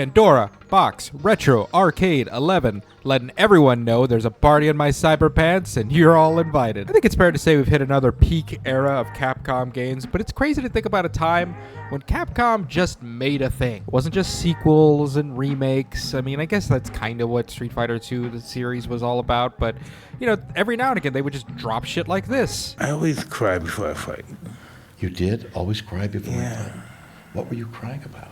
Pandora, Box, Retro, Arcade, 11, letting everyone know there's a party in my cyber pants and you're all invited. I think it's fair to say we've hit another peak era of Capcom games, but it's crazy to think about a time when Capcom just made a thing. It wasn't just sequels and remakes. I mean, I guess that's kind of what Street Fighter 2, the series, was all about, but, you know, every now and again they would just drop shit like this. I always cry before I fight. You did? Always cry before you Yeah. fight? What were you crying about?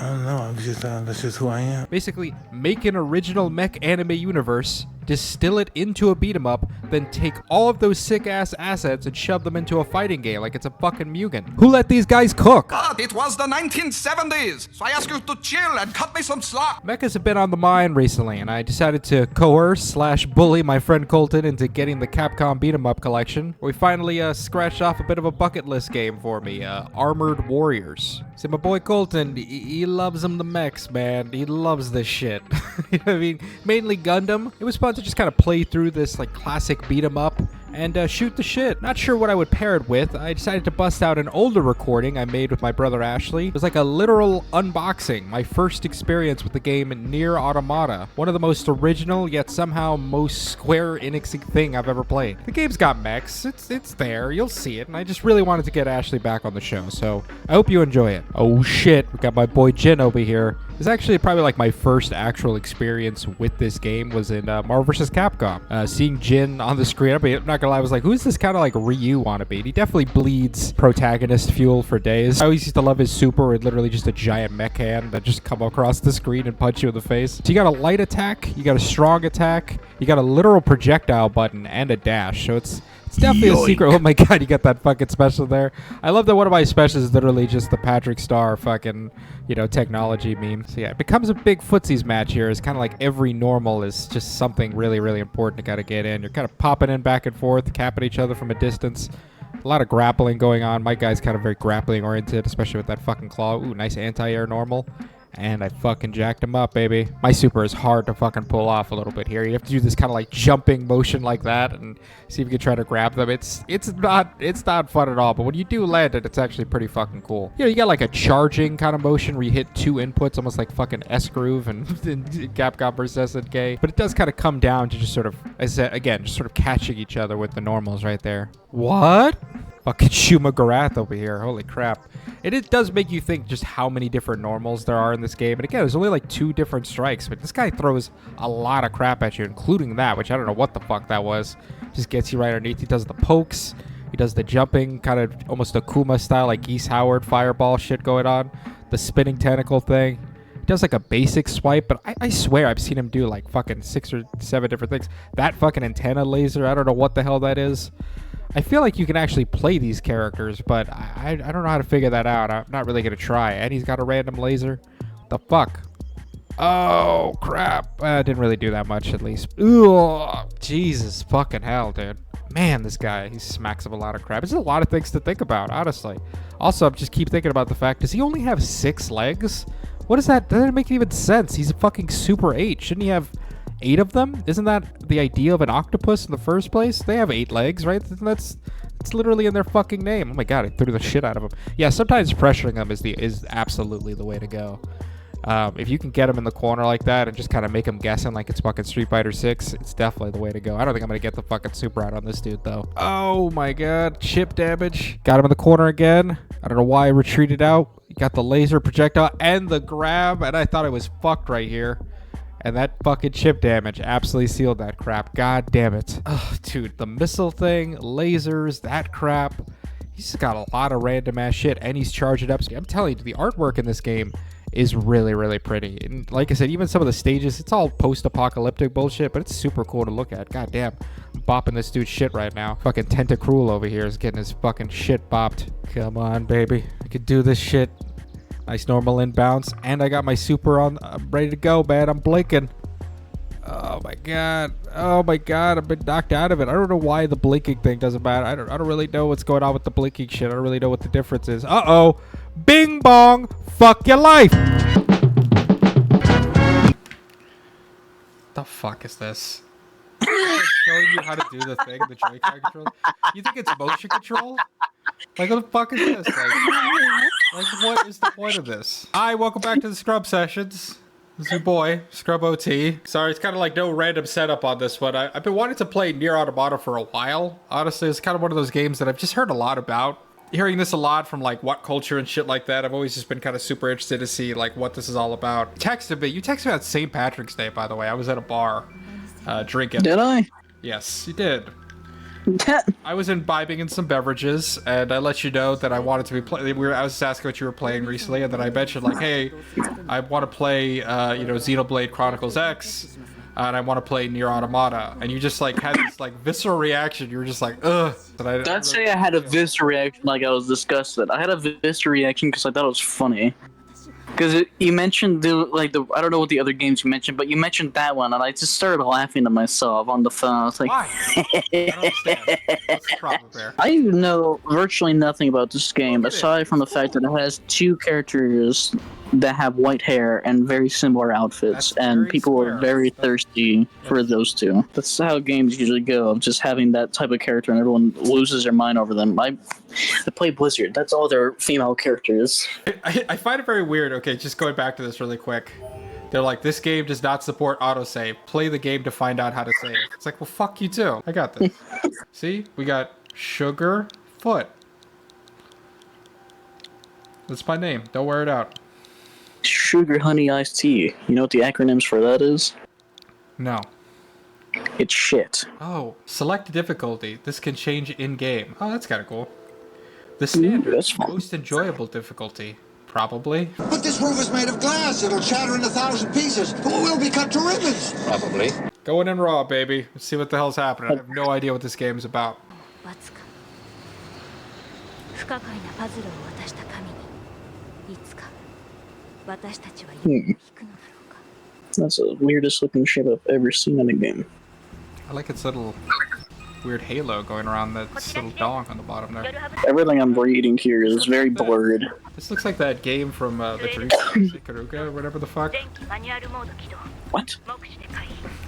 I don't know. I'm just that's just who I am. Basically, make an original Mech anime universe, distill it into a beat 'em up, then take all of those sick-ass assets and shove them into a fighting game like it's a fucking Mugen. Who let these guys cook? But it was the 1970s, so I ask you to chill and cut me some slack. Mechas have been on the mind recently, and I decided to coerce/bully my friend Colton into getting the Capcom beat 'em up collection. We finally scratched off a bit of a bucket list game for me, Armored Warriors. See, my boy Colton, he loves the mechs, man. He loves this shit. You know what I mean? Mainly Gundam. It was fun to just kind of play through this like classic beat 'em up and shoot the shit. Not sure what I would pair it with. I decided to bust out an older recording I made with my brother Ashley. It was like a literal unboxing, my first experience with the game Nier Automata. One of the most original yet somehow most Square Enix thing I've ever played. The game's got mechs. It's there. You'll see it. And I just really wanted to get Ashley back on the show. So I hope you enjoy it. Oh shit. We got my boy Jin over here. This is actually probably like my first actual experience with this game was in Marvel vs. Capcom. Seeing Jin on the screen, I'm not gonna lie, I was like, who's this kind of like Ryu wannabe? And he definitely bleeds protagonist fuel for days. I always used to love his super with literally just a giant mech hand that just come across the screen and punch you in the face. So you got a light attack, you got a strong attack, you got a literal projectile button and a dash. So it's definitely a secret. Oh my god, you got that fucking special there. I love that one of my specials is literally just the Patrick Star fucking, you know, technology meme. So yeah, it becomes a big footsies match here. It's kind of like every normal is just something really, really important to gotta get in. You're kind of popping in back and forth, capping each other from a distance. A lot of grappling going on. My guy's kind of very grappling oriented, especially with that fucking claw. Ooh, nice anti-air normal. And I fucking jacked him up, baby. My super is hard to fucking pull off a little bit here. You have to do this kind of like jumping motion like that and see if you can try to grab them. It's not fun at all, but when you do land it, it's actually pretty fucking cool. You know, you got like a charging kind of motion where you hit two inputs, almost like fucking S-Groove and Capcom vs. SNK. But it does kind of come down to just sort of, as I said, again, just sort of catching each other with the normals right there. What? Fucking Shuma Garath over here. Holy crap. It does make you think just how many different normals there are in this game. And again, there's only like 2 different strikes, but this guy throws a lot of crap at you, including that, which I don't know what the fuck that was. Just gets you right underneath. He does the pokes. He does the jumping, kind of almost Akuma style, like Geese Howard fireball shit going on. The spinning tentacle thing. He does like a basic swipe, but I swear I've seen him do like fucking 6 or 7 different things. That fucking antenna laser, I don't know what the hell that is. I feel like you can actually play these characters, but I don't know how to figure that out. I'm not really going to try. And he's got a random laser. The fuck? Oh, crap. Didn't really do that much, at least. Ugh, Jesus fucking hell, dude. Man, this guy, he smacks up a lot of crap. There's a lot of things to think about, honestly. Also, I just keep thinking about the fact, does he only have 6 legs? What is that? That doesn't make even sense. He's a fucking Super 8. Shouldn't he have 8 of them? Isn't that the idea of an octopus in the first place? They have 8 legs, right? It's literally in their fucking name. Oh my god, I threw the shit out of them. Yeah, sometimes pressuring them is absolutely the way to go. If you can get them in the corner like that and just kind of make them guessing like it's fucking Street Fighter 6, it's definitely the way to go. I don't think I'm gonna get the fucking super out on this dude though. Oh my god, chip damage. Got him in the corner again. I don't know why I retreated out. Got the laser projectile and the grab, and I thought I was fucked right here. And that fucking chip damage absolutely sealed that crap. God damn it. Oh, dude, the missile thing, lasers, that crap. He's just got a lot of random ass shit, and he's charging up. I'm telling you, the artwork in this game is really, really pretty. And like I said, even some of the stages, it's all post-apocalyptic bullshit, but it's super cool to look at. God damn. I'm bopping this dude's shit right now. Fucking Tentacruel over here is getting his fucking shit bopped. Come on, baby. I could do this shit. Nice normal inbounds, and I got my super on. I'm ready to go, man. I'm blinking. Oh my god. Oh my god. I've been knocked out of it. I don't know why the blinking thing doesn't matter. I don't really know what's going on with the blinking shit. I don't really know what the difference is. Uh-oh. Bing bong. Fuck your life. The fuck is this? Showing you how to do the thing, the Joy-Con control. You think it's motion control? Like, what the fuck is this? Like, Like, what is the point of this? Hi, welcome back to the Scrub Sessions. This is your boy, Scrub OT. Sorry, it's kind of like no random setup on this one. I've been wanting to play Nier Automata for a while. Honestly, it's kind of one of those games that I've just heard a lot about. Hearing this a lot from like what culture and shit like that. I've always just been kind of super interested to see like what this is all about. You texted me on St. Patrick's Day, by the way. I was at a bar drinking. Did I? Yes, you did. I was imbibing in some beverages, and I let you know that I wanted to be playing. I was just asking what you were playing recently, and then I mentioned like, hey, I want to play, Xenoblade Chronicles X, and I want to play Nier Automata, and you just like had this like visceral reaction. You were just like, ugh. I'd say I had a visceral reaction, like I was disgusted. I had a visceral reaction because I thought it was funny. Because you mentioned I don't know what the other games you mentioned, but you mentioned that one, and I just started laughing to myself on the phone. I was like, why? I don't understand. What's the problem there? I know virtually nothing about this game, aside from the fact that it has two characters that have white hair and very similar outfits, and people are very thirsty for those two. That's how games usually go, of just having that type of character and everyone loses their mind over them. I play Blizzard. That's all their female characters. I find it very weird. Okay, just going back to this really quick. They're like, this game does not support autosave. Play the game to find out how to save. It's like, well, fuck you too. I got this. See? We got Sugar Foot. That's my name. Don't wear it out. Sugar Honey Iced Tea. You know what the acronyms for that is? No. It's shit. Oh, select difficulty. This can change in-game. Oh, that's kind of cool. The standard, that's fun. most enjoyable difficulty. Probably. But this roof is made of glass. It'll shatter in 1,000 pieces. We'll be cut to ribbons. Probably. Going in raw, baby. Let's see what the hell's happening. I have no idea what this game is about. That's the weirdest looking shit I've ever seen in a game. I like its little weird halo going around that little dong on the bottom there. Everything I'm reading here is very blurred. This looks like that game from the Ikaruga or whatever the fuck. What?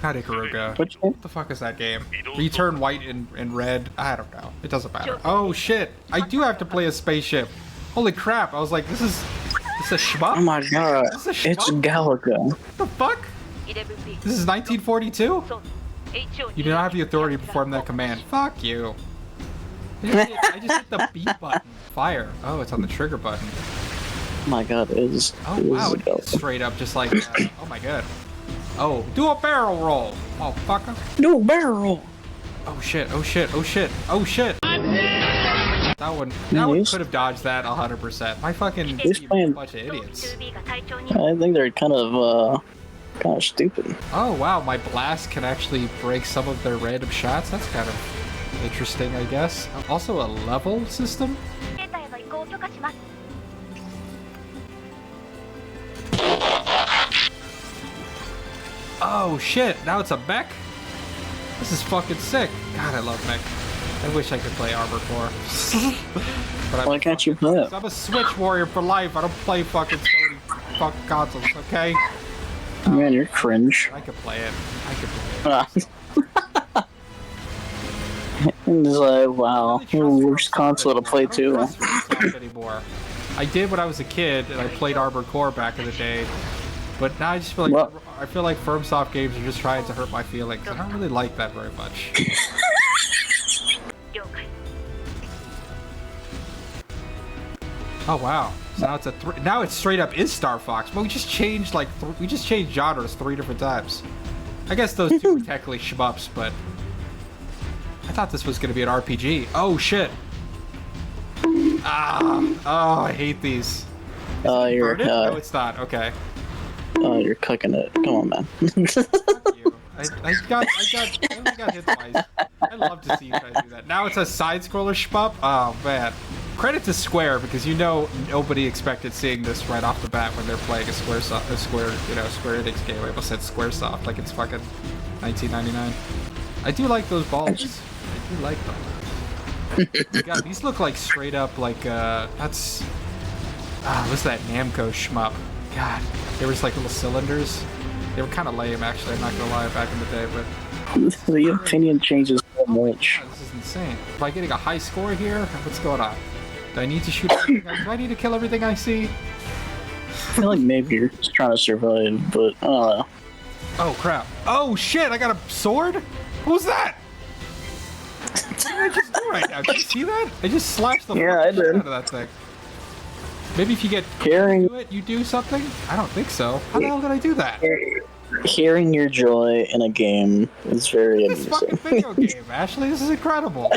Not Ikaruga. What What the fuck is that game? You turn white and red. I don't know. It doesn't matter. Oh shit! I do have to play a spaceship. Holy crap! I was like, this is a shmup. Oh my god! Is this a It's shmup? Galaga. What the fuck? This is 1942. You do not have the authority to perform that command. Fuck you. I just hit the B button. Fire. Oh, it's on the trigger button. Oh my god, it is. Oh it wow, is it's straight up just like that. Oh my god. Oh, do a barrel roll. Oh fucker. No barrel. Oh shit, oh shit, oh shit, oh shit. That one could have dodged that 100%. My fucking team is a bunch of idiots. I think they're kind of stupid. Oh wow, my blast can actually break some of their random shots. That's kind of interesting, I guess. Also a level system? Oh shit, now it's a mech? This is fucking sick. God, I love mech. I wish I could play Armored Core. But Why can't you play it? I'm a Switch warrior for life. I don't play fucking Sony fucking consoles, okay? Man, you're cringe. I could play it. I could play it. And it's like, wow, worst console to play too. I don't trust FromSoft anymore. I did when I was a kid, and I played Armored Core back in the day. But now I just feel like FromSoft games are just trying to hurt my feelings. I don't really like that very much. Oh wow! So now it's now it's straight up is Star Fox. But we just changed we just changed genres 3 different times. I guess those two were technically shmups, but I thought this was gonna be an RPG. Oh shit! Oh, I hate these. You're No, it's not. Okay. you're cooking it. Come on, man. Fuck you. I only got hit twice. I love to see you guys do that. Now it's a side-scroller shmup. Oh man. Credit to Square, because nobody expected seeing this right off the bat when they're playing a Square Enix game. I almost said Squaresoft, like it's fucking 1999. I do like those balls. I do like them. God, these look like straight up like what's that Namco shmup? God, they were just like little cylinders. They were kind of lame, actually. I'm not gonna lie, back in the day, but The opinion changes so much. God, this is insane. Am I getting a high score here? What's going on? Do I need to shoot everything? Do I need to kill everything I see? I feel like maybe you're just trying to survive, but I don't know. Oh crap. Oh shit, I got a sword? What was that? What did I just do right now? Did you see that? I just slashed the Yeah, I fucking shit did. out of that thing. Maybe if you get Hearing- to it, you do something? I don't think so. How the hell did I do that? Hearing your joy in a game is very This fucking amusing. video game, Ashley. This is incredible.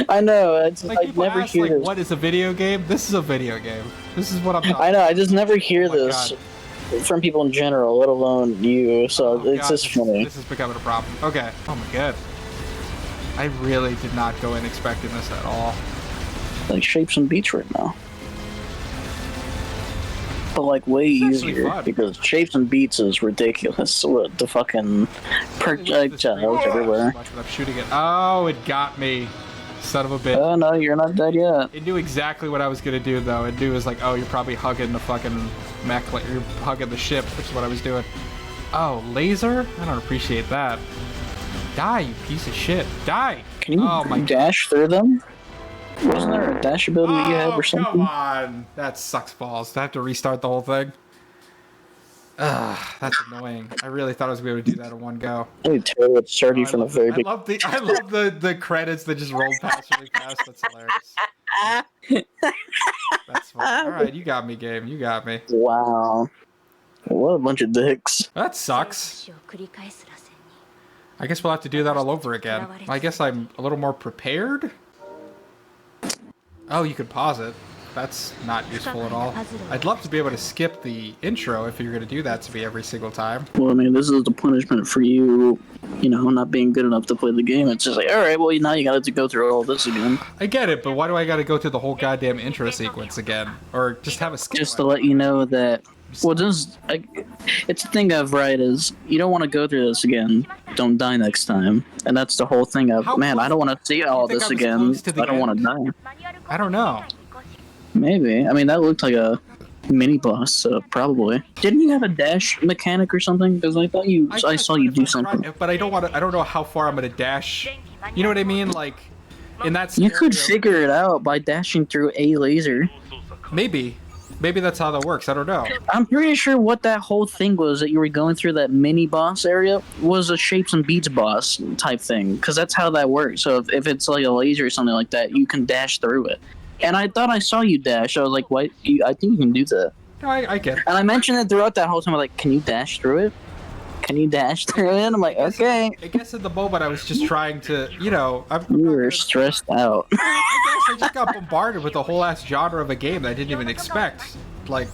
I know. It's Like I people never ask, hear like, this. what is a video game? This is a video game. This is what I'm talking I know. I just never hear Oh my this God. from people in general, let alone you. So Oh it's God, just funny. This is becoming a problem. Okay. Oh my God. I really did not go in expecting this at all. Like shapes and beats right now. But like way It's actually easier fun. because shapes and beats is ridiculous. What the fucking projectiles everywhere. Much, but I'm shooting it. Oh, it got me. Son of a bitch. Oh no, you're not dead yet. It knew exactly what I was gonna do though. It knew it was like, oh, you're probably hugging the fucking mech, like you're hugging the ship, which is what I was doing. Oh, laser? I don't appreciate that. Die, you piece of shit. Die! Can you Oh my dash through them? Wasn't there a dash ability you had or something? come on! That sucks balls. Do I have to restart the whole thing? Ugh, that's annoying. I really thought I was going to be able to do that in one go. Let me tell you, it started you I from the love very I beginning. love the credits that just roll past really fast. That's hilarious. That's fine. All right, you got me, game. You got me. Wow. What a bunch of dicks. That sucks. I guess we'll have to do that all over again. I guess I'm a little more prepared. Oh, you could pause it. That's not useful at all. I'd love to be able to skip the intro if you're going to do that to me every single time. Well, I mean, this is the punishment for you, you know, not being good enough to play the game. It's just like, alright, well, now you gotta go through all this again. I get it, but why do I got to go through the whole goddamn intro sequence again? Or just have a skip? Just to let you know that, well, just, it's the thing of, right, is you don't want to go through this again. Don't die next time. And that's the whole thing of, How man, I don't want to see all think this I was again. close to the I don't want to end? die. I don't know. Maybe. I mean, that looked like a mini boss, so probably. Didn't you have a dash mechanic or something? Because I thought I saw you do something. But I don't want to. I don't know how far I'm gonna dash. You know what I mean? Like, in that. You could scenario- figure it out by dashing through a laser. Maybe that's how that works. I don't know. I'm pretty sure what that whole thing was that you were going through that mini boss area was a shapes and beats boss type thing, because that's how that works. So if it's like a laser or something like that, you can dash through it. And I thought I saw you dash. I was like, what? I think you can do that. No, I get it. And I mentioned it throughout that whole time. I'm like, can you dash through it? Can you dash through it? I'm like, okay. I guess at the moment I was just trying to, you know, You were stressed out. I guess I just got bombarded with a whole ass genre of a game that I didn't even expect. Like,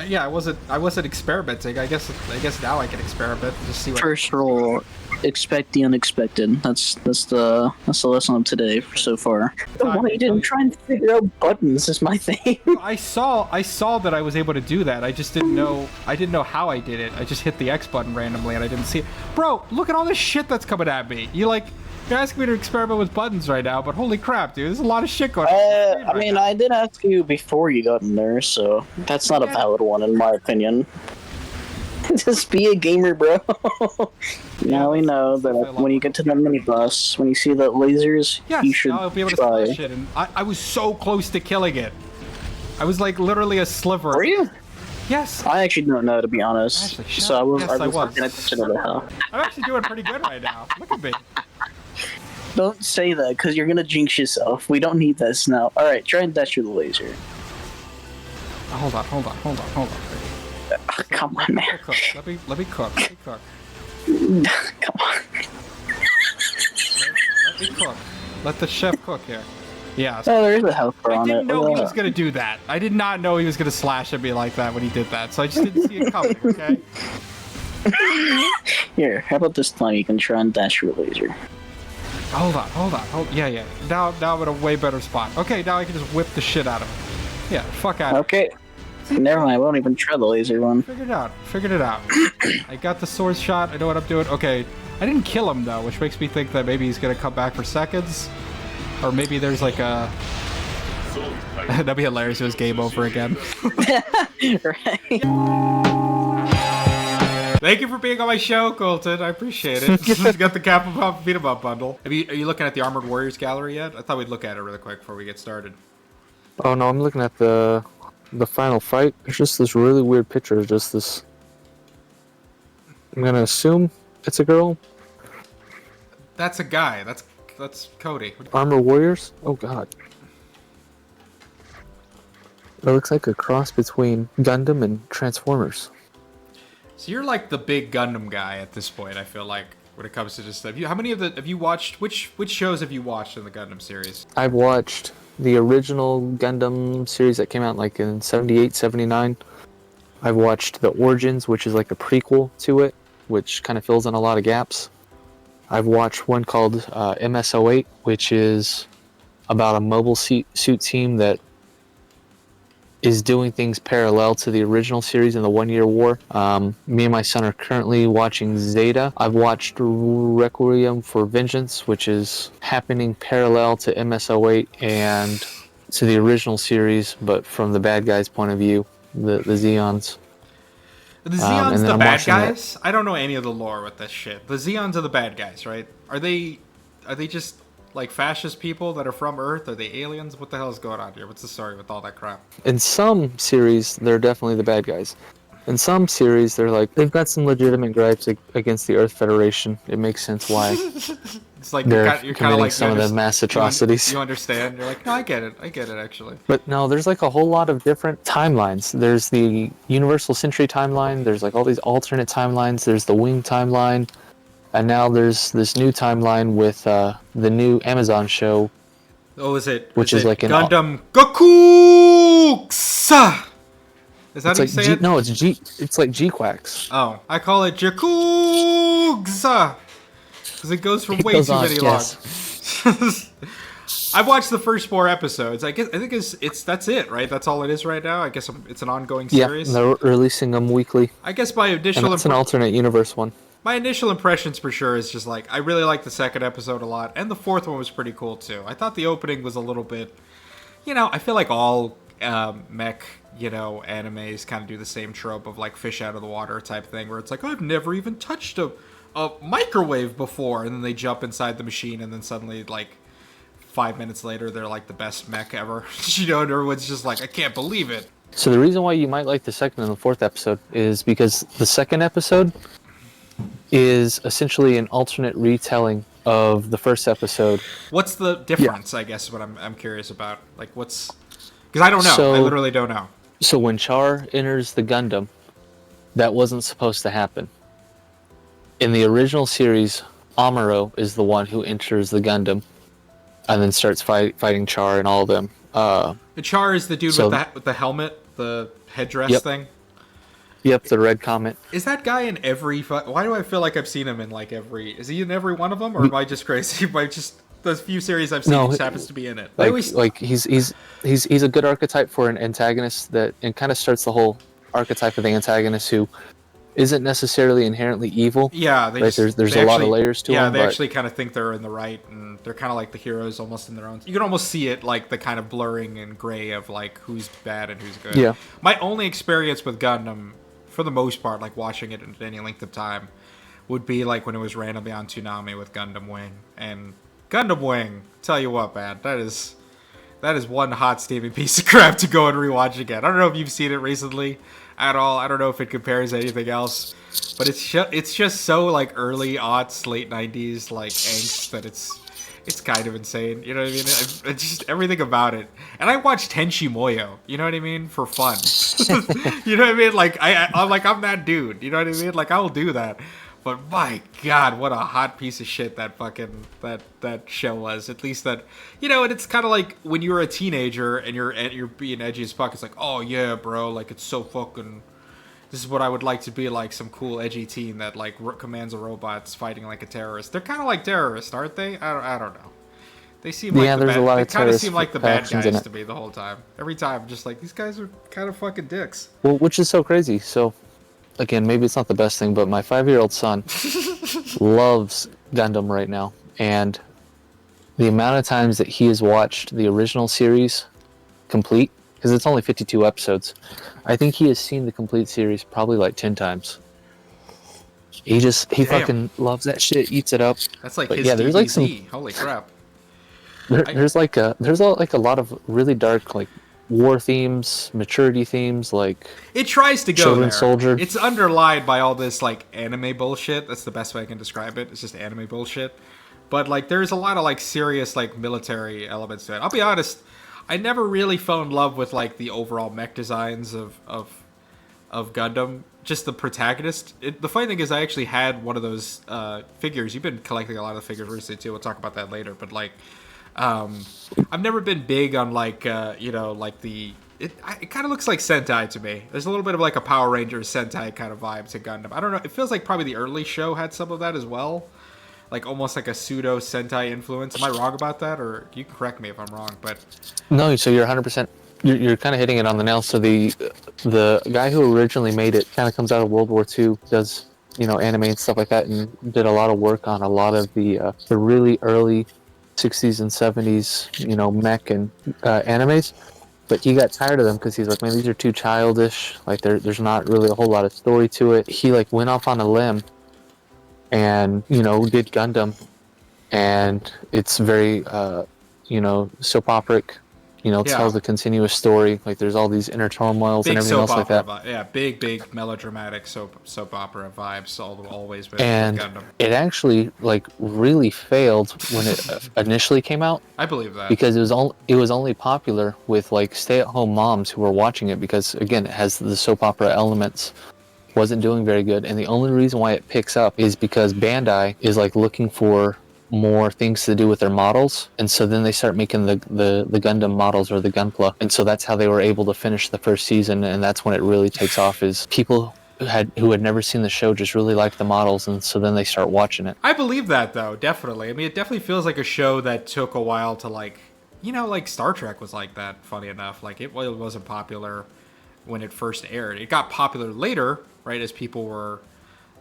yeah, I wasn't experimenting. I guess now I can experiment and just see what. First rule, expect the unexpected. That's the lesson of today so far. Why you didn't try and figure out buttons is my thing. I saw that I was able to do that. I just didn't know. I didn't know how I did it. I just hit the X button randomly and I didn't see it. Bro, look at all this shit that's coming at me. You're asking me to experiment with buttons right now, but holy crap, dude, there's a lot of shit going on. I mean, I did ask you before you got in there, so that's not a valid one in my opinion. Just be a gamer, bro. Now we know that when you get to the mini boss, when you see the lasers, Yes, you should I'll be able to try. slash it. And I was so close to killing it. I was like literally a sliver. Were you? Yes. I actually don't know, to be honest. Actually, shut So I up. was. Yes, I I was. was. Looking at the other half. I'm actually doing pretty good right now. Look at me. Don't say that, because you're gonna jinx yourself. We don't need this now. All right, try and dash through the laser. Hold on. Come on, man. Cook. Let me cook. Come on. Let me cook. Let the chef cook here. Yeah. Oh, there is a health bar I on it. didn't know he Oh. was gonna do that. I did not know he was gonna slash at me like that when he did that. So I just didn't see it coming. Okay. Here, how about this time you can try and dash through the laser? Hold on. Yeah. Now I'm in a way better spot. Okay, now I can just whip the shit out of him. Yeah. Fuck out. Okay. Never mind. I won't even try the laser one. Figured it out. I got the sword shot. I know what I'm doing. Okay. I didn't kill him though, which makes me think that maybe he's gonna come back for seconds, or maybe there's like a. That'd be hilarious. It was game over again. Right. Thank you for being on my show, Colton. I appreciate it. Just got the Capcom Beat 'em Up bundle. Are you looking at the Armored Warriors gallery yet? I thought we'd look at it really quick before we get started. Oh no, I'm looking at the final fight. There's just this really weird picture of just this. I'm gonna assume it's a girl. That's a guy. That's Cody. Armor Warriors? Oh god. It looks like a cross between Gundam and Transformers. So you're like the big Gundam guy at this point. I feel like when it comes to just stuff. How many of the have you watched? Which shows have you watched in the Gundam series? I've watched the original Gundam series that came out like in 78, 79. I've watched the Origins, which is like a prequel to it, which kind of fills in a lot of gaps. I've watched one called MS-08, which is about a mobile suit team that is doing things parallel to the original series in the 1 Year War. Me and my son are currently watching Zeta. I've watched Requiem for Vengeance, which is happening parallel to MS-08 and to the original series, but from the bad guys' point of view, the Zeons. The Zeons the bad guys? I don't know any of the lore with this shit. The Zeons are the bad guys, right? Are they just like fascist people that are from Earth? Are they aliens? What the hell is going on here? What's the story with all that crap? In some series, they're definitely the bad guys. In some series, they've got some legitimate gripes against the Earth Federation. It makes sense why It's like they're you're kind of committing like some of the mass atrocities. You understand? You're like, no, I get it actually. But no, there's like a whole lot of different timelines. There's the Universal Century timeline. There's like all these alternate timelines. There's the Wing timeline. And now there's this new timeline with the new Amazon show. Oh, is it? Which is like an Gundam Gokuksa. Is that how you say it? No, it's G. It's like G-Quacks. Oh, I call it Jakugsa because it goes for way too many long. I've watched the first 4 episodes. I think that's it, right? That's all it is right now. I guess it's an ongoing series. Yeah, they're releasing them weekly. I guess my initial and it's an alternate universe one. My initial impressions for sure is just like I really liked the second episode a lot, and the 4th one was pretty cool too. I thought the opening was a little bit, I feel like all mech, animes kind of do the same trope of like fish out of the water type thing, where it's like I've never even touched a microwave before, and then they jump inside the machine, and then suddenly like 5 minutes later they're like the best mech ever. And everyone's just like, I can't believe it. So the reason why you might like the second and the 4th episode is because the second episode is essentially an alternate retelling of the first episode. What's the difference? Yeah. I guess is what I'm curious about. Like, what's because I don't know. I literally don't know. So when Char enters the Gundam, that wasn't supposed to happen. In the original series, Amuro is the one who enters the Gundam, and then starts fighting Char and all of them. Char is the dude with the helmet, the headdress thing. Yep, the Red Comet. Is that guy in every? Why do I feel like I've seen him in like every? Is he in every one of them, or am I just crazy? Am I just those few series I've seen, he just happens to be in it? He's a good archetype for an antagonist that and kind of starts the whole archetype of the antagonist who isn't necessarily inherently evil. Yeah, there's a lot of layers to him. Yeah, they actually kind of think they're in the right, and they're kind of like the heroes, almost in their own. You can almost see it like the kind of blurring and gray of like who's bad and who's good. Yeah. My only experience with Gundam, for the most part, like watching it at any length of time, would be like when it was randomly on Toonami with Gundam Wing. And Gundam Wing, tell you what, man, that is one hot steaming piece of crap to go and rewatch again. I don't know if you've seen it recently at all. I don't know if it compares to anything else, but it's just so like early aughts, late 90s like angst that it's kind of insane. You know what I mean? Just everything about it. And I watched Tenchi Muyo, you know what I mean, for fun. You know what I mean? Like I'm that dude. You know what I mean? Like I will do that. But my God, what a hot piece of shit that fucking that show was. At least that, and it's kind of like when you're a teenager and you're being edgy as fuck. It's like, oh yeah, bro, like it's so fucking. This is what I would like to be like, some cool edgy teen that like commands a robots fighting like a terrorist. They're kind of like terrorists, aren't they? I don't know. They seem like there's a lot of they kind of seem like the bad guys to me the whole time. Every time, just like these guys are kind of fucking dicks. Well, which is so crazy. So, again, maybe it's not the best thing, but my 5-year-old son loves Gundam right now, and the amount of times that he has watched the original series complete, because it's only 52 episodes, I think he has seen the complete series probably like 10 times. He fucking loves that shit, eats it up. That's like but his yeah, there's like some. Holy crap. There's like a lot of really dark like war themes, maturity themes, like It tries to go Children there. Soldier. It's underlined by all this like anime bullshit. That's the best way I can describe it. It's just anime bullshit. But like there's a lot of like serious like military elements to it. I'll be honest, I never really fell in love with like the overall mech designs of Gundam. Just the protagonist. The funny thing is I actually had one of those figures. You've been collecting a lot of figures recently too. We'll talk about that later. But like I've never been big on like like the it kind of looks like Sentai to me. There's a little bit of like a Power Rangers Sentai kind of vibe to Gundam. I don't know. It feels like probably the early show had some of that as well, like almost like a pseudo Sentai influence. Am I wrong about that, or you can correct me if I'm wrong? But no, so you're 100%. You're kind of hitting it on the nail. So the guy who originally made it kind of comes out of World War II, does anime and stuff like that, and did a lot of work on a lot of the really early 60s and 70s, mech and animes. But he got tired of them because he's like, man, these are too childish. Like there's not really a whole lot of story to it. He like went off on a limb and did Gundam, and it's very soap operic. Tells a continuous story. Like there's all these inner turmoils and everything else like that. Yeah, big melodramatic soap opera vibes always with and Gundam. It actually like really failed when it initially came out. I believe that because it was only popular with like stay-at-home moms who were watching it because again it has the soap opera elements. Wasn't doing very good, and the only reason why it picks up is because Bandai is like looking for more things to do with their models, and so then they start making the Gundam models or the Gunpla, and so that's how they were able to finish the first season, and that's when it really takes off. Is people who had never seen the show just really liked the models, and so then they start watching it. I believe that though, definitely. I mean, it definitely feels like a show that took a while to like Star Trek was like that. Funny enough, like it wasn't popular when it first aired. It got popular later, right, as people were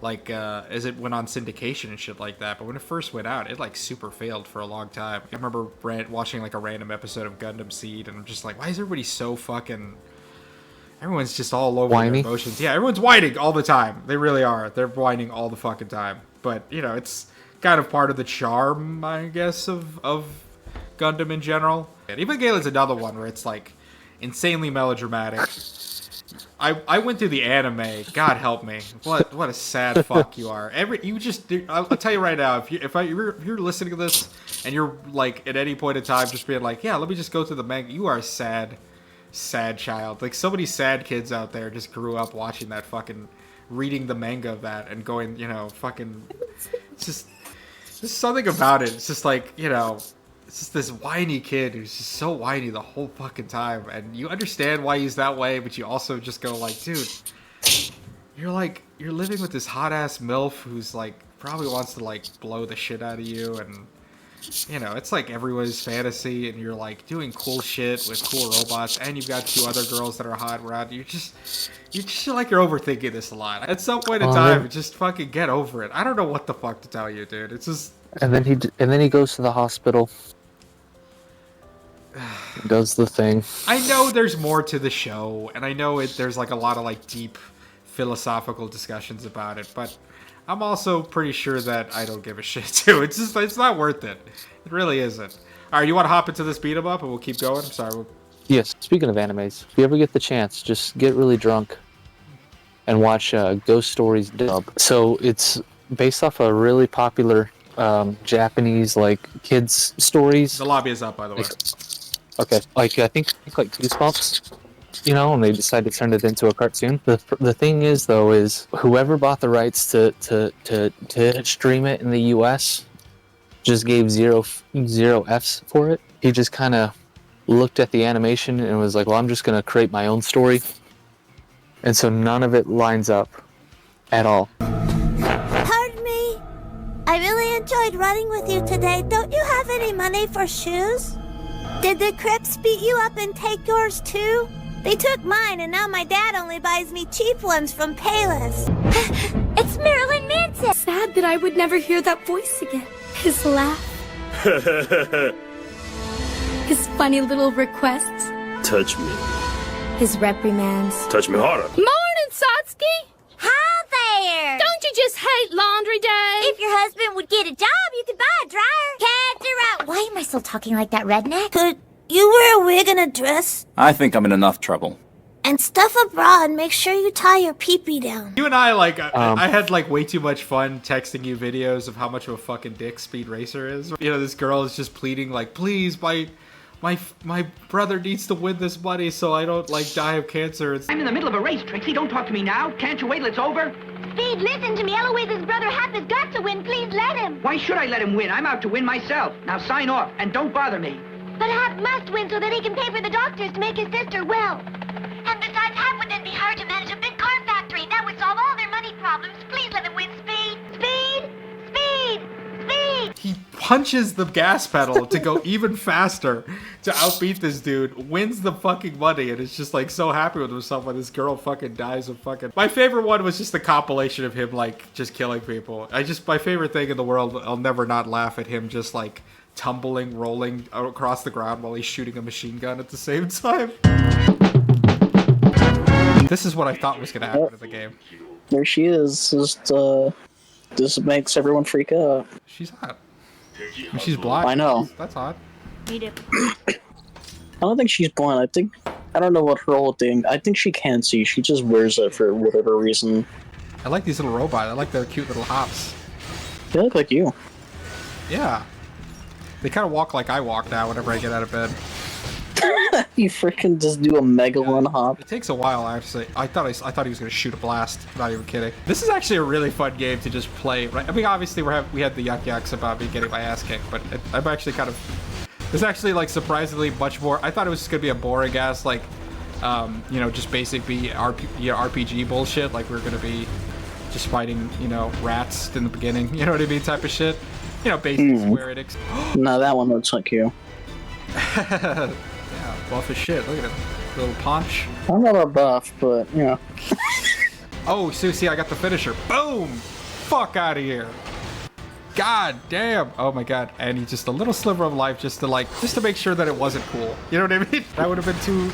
like as it went on syndication and shit like that. But when it first went out, it like super failed for a long time. I remember watching like a random episode of Gundam Seed, and I'm just like, why is everybody so fucking... Everyone's just all over their emotions. Yeah, everyone's whining all the time. They really are. They're whining all the fucking time. But, it's kind of part of the charm, I guess, of Gundam in general. Evangelion's another one where it's like insanely melodramatic. I went through the anime. God help me. What a sad fuck you are. I'll tell you right now. If you're listening to this and you're like at any point in time just being like, yeah, let me just go through the manga. You are a sad child. Like so many sad kids out there just grew up watching that fucking, reading the manga of that and going, fucking. It's just there's something about it. It's just like It's just this whiny kid who's just so whiny the whole fucking time, and you understand why he's that way, but you also just go like, dude, you're living with this hot ass MILF who's like probably wants to like blow the shit out of you, and it's like everyone's fantasy, and you're like doing cool shit with cool robots, and you've got two other girls that are hot around you. You just feel like you're overthinking this a lot. At some point in time, just fucking get over it. I don't know what the fuck to tell you, dude. It's just. And then he goes to the hospital. Does the thing. I know there's more to the show, and I know there's like a lot of like deep philosophical discussions about it, but I'm also pretty sure that I don't give a shit too. It's not worth it. It really isn't. All right, you want to hop into this beat 'em up and we'll keep going? I'm sorry. Yes. Speaking of animes, if you ever get the chance, just get really drunk and watch Ghost Stories dub. So it's based off a really popular Japanese like kids stories. The lobby is up, by the way. Okay, like I think like Goosebumps, and they decided to turn it into a cartoon. The thing is though, is whoever bought the rights to stream it in the U.S. just gave zero Fs for it. He just kind of looked at the animation and was like, well, I'm just gonna create my own story, and so none of it lines up at all. Pardon me, I really enjoyed running with you today. Don't you have any money for shoes? Did the Crips beat you up and take yours too? They took mine, and now my dad only buys me cheap ones from Payless. It's Marilyn Manson! Sad that I would never hear that voice again. His laugh. His funny little requests. Touch me. His reprimands. Touch me harder. Morning, Satsuki! Hi there! Don't you just hate laundry day? If your husband would get a job, you could buy a dryer. Cats are out. Wait a I still talking like that redneck? Could you wear a wig and a dress? I think I'm in enough trouble. And stuff a bra and make sure you tie your pee-pee down. You and I, like, I had, like, way too much fun texting you videos of how much of a fucking dick Speed Racer is. You know, this girl is just pleading, like, please, my brother needs to win this money so I don't, like, die of cancer. I'm in the middle of a race, Trixie. Don't talk to me now. Can't you wait till it's over? Speed, listen to me. Eloise's brother Hap has got to win. Please let him. Why should I let him win? I'm out to win myself. Now sign off and don't bother me. But Hap must win so that he can pay for the doctors to make his sister well. And besides, Hap would then be hired to manage a big car factory. That would solve all their money problems. Please let him win, Speed. Speed! Speed! Speed! He punches the gas pedal to go even faster to outbeat this dude, wins the fucking money, and is just, like, so happy with himself when this girl fucking dies of fucking... My favorite one was just the compilation of him, like, just killing people. My favorite thing in the world, I'll never not laugh at him just, like, tumbling, rolling across the ground while he's shooting a machine gun at the same time. This is what I thought was gonna happen in the game. There she is. Just makes everyone freak out. She's hot. She's black. I know. That's hot. I don't think she's blind. I don't know what her whole thing. I think she can see. She just wears it for whatever reason. I like these little robots. I like their cute little hops. They look like you. Yeah. They kind of walk like I walk now whenever I get out of bed. You freaking just do a megalon hop. It takes a while, actually. I thought he was gonna shoot a blast. Not even kidding. This is actually a really fun game to just play. Right? I mean, obviously we had the yucks about me getting my ass kicked, but I'm actually kind of. There's actually, like, surprisingly much more. I thought it was just gonna be a boring ass, like, you know, just basic RPG bullshit. Like, we're gonna be just fighting, you know, rats in the beginning. You know what I mean? Type of shit. You know, basic Square Enix. No, that one looks like you. Yeah, buff as shit. Look at him. Little punch. I'm not a buff, but, you know. Oh, so see, I got the finisher. Boom! Fuck out of here. God damn. Oh my god. And he just a little sliver of life just to make sure that it wasn't cool. You know what I mean? That would have been too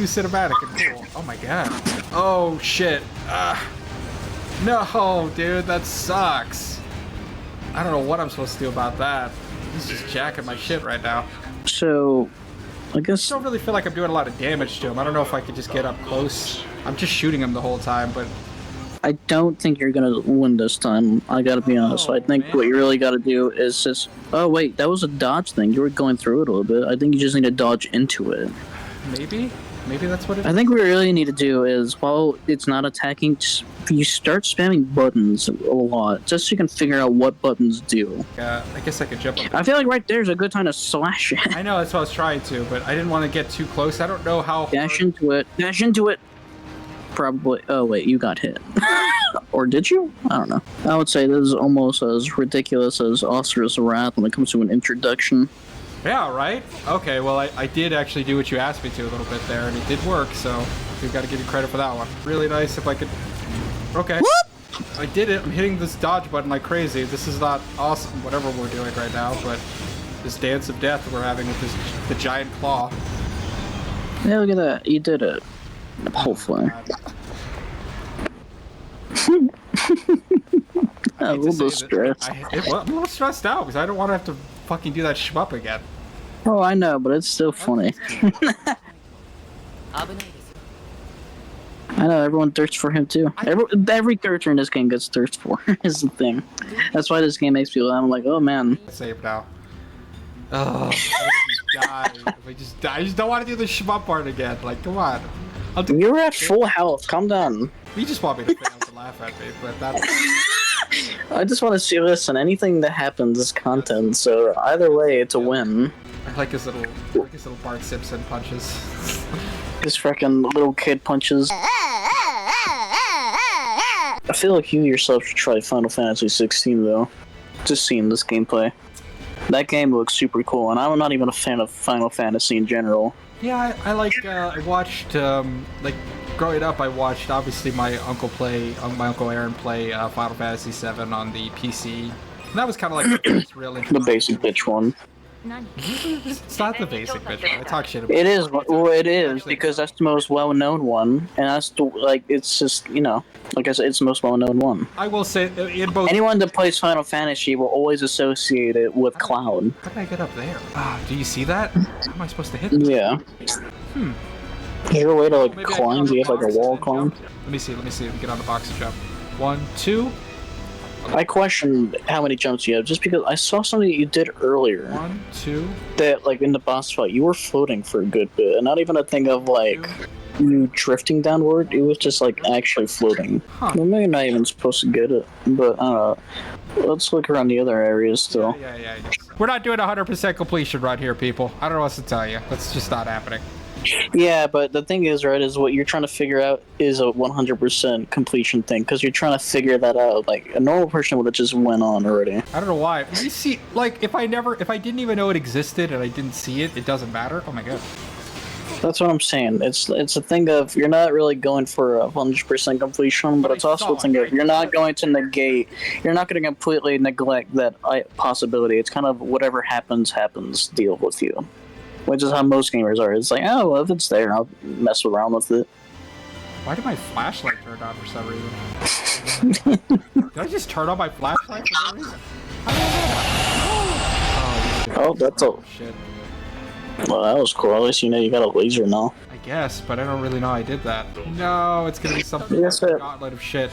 cinematic and cool. Oh my god. Oh shit. No, dude, that sucks. I don't know what I'm supposed to do about that. He's just jacking my shit right now. So, I guess... I don't really feel like I'm doing a lot of damage to him. I don't know if I could just get up close. I'm just shooting him the whole time, but... I don't think you're gonna win this time. I gotta be honest. So I think what you really gotta do is just... Oh, wait, that was a dodge thing. You were going through it a little bit. I think you just need to dodge into it. Maybe? Maybe that's what it is? I think what we really need to do is, while it's not attacking, you start spamming buttons a lot, just so you can figure out what buttons do. I guess I could jump up. I feel like right there's a good time to slash it. I know, that's what I was trying to, but I didn't want to get too close. I don't know how... Dash into it. Dash into it! Probably... Oh, wait, you got hit. Or did you? I don't know. I would say this is almost as ridiculous as Oscar's Wrath when it comes to an introduction. Yeah, right? Okay, well, I did actually do what you asked me to a little bit there, and it did work, so we've got to give you credit for that one. Really nice if I could... Okay. What? I did it. I'm hitting this dodge button like crazy. This is not awesome, whatever we're doing right now, but this dance of death we're having with the giant claw. Yeah, look at that. You did it. Hopefully. A little bit stressed. I'm a little stressed out because I don't want to have to fucking do that shmup again. Oh, I know, but it's still funny. I know, everyone thirsts for him too. Every character in this game gets thirst for, is the thing. That's why this game makes people, I'm like, oh man. Save now. Oh, if I just die. I just don't want to do the shmup part again. Like, come on. You're at full health, calm down. You just want me to fail to laugh at me, but that's... I just want to see, listen, anything that happens is content, so either way, it's a win. I like his little Bart Simpson punches. This freaking little kid punches. I feel like you yourself should try Final Fantasy 16 though. Just seeing this gameplay. That game looks super cool, and I'm not even a fan of Final Fantasy in general. Yeah, I like, I watched, like, growing up, I watched, obviously, my Uncle Aaron play Final Fantasy 7 on the PC. And that was kind of like the first real The basic bitch one. It's not the basic mission. I talk shit about It is. Well, it is because that's the most well-known one, and that's the, like it's just like I said, it's the most well-known one. I will say in both. Anyone that plays Final Fantasy will always associate it with Cloud. How did I get up there? Do you see that? How am I supposed to hit this? Yeah. Is there a way to like climb? Do you have like a wall climb? Let me see. Let me get on the box and jump. 1, 2. I questioned how many jumps you have just because I saw something that you did earlier. 1, 2. That like in the boss fight you were floating for a good bit, and not even a thing of like you drifting downward. It was just like actually floating. Well, maybe not even supposed to get it, but I don't know. Let's look around the other areas still. Yeah. We're not doing 100% completion run here, people. I don't know what to tell you. That's just not happening. Yeah, but the thing is, right, is what you're trying to figure out is a 100% completion thing, because you're trying to figure that out. Like, a normal person would have just went on already. I don't know why. You see, like, if I didn't even know it existed and I didn't see it, it doesn't matter. Oh my god. That's what I'm saying. It's a thing of, you're not really going for a 100% completion, but it's also a thing of, you're not going to completely neglect that possibility. It's kind of whatever happens, deal with you. Which is how most gamers are. It's like, oh, well, if it's there, I'll mess around with it. Why did my flashlight turn on for some reason? Did I just turn on my flashlight for no reason? Oh, that's a... shit. Well, that was cool. At least you know you got a laser now. I guess, but I don't really know how I did that. No, it's gonna be something like a gauntlet of shit.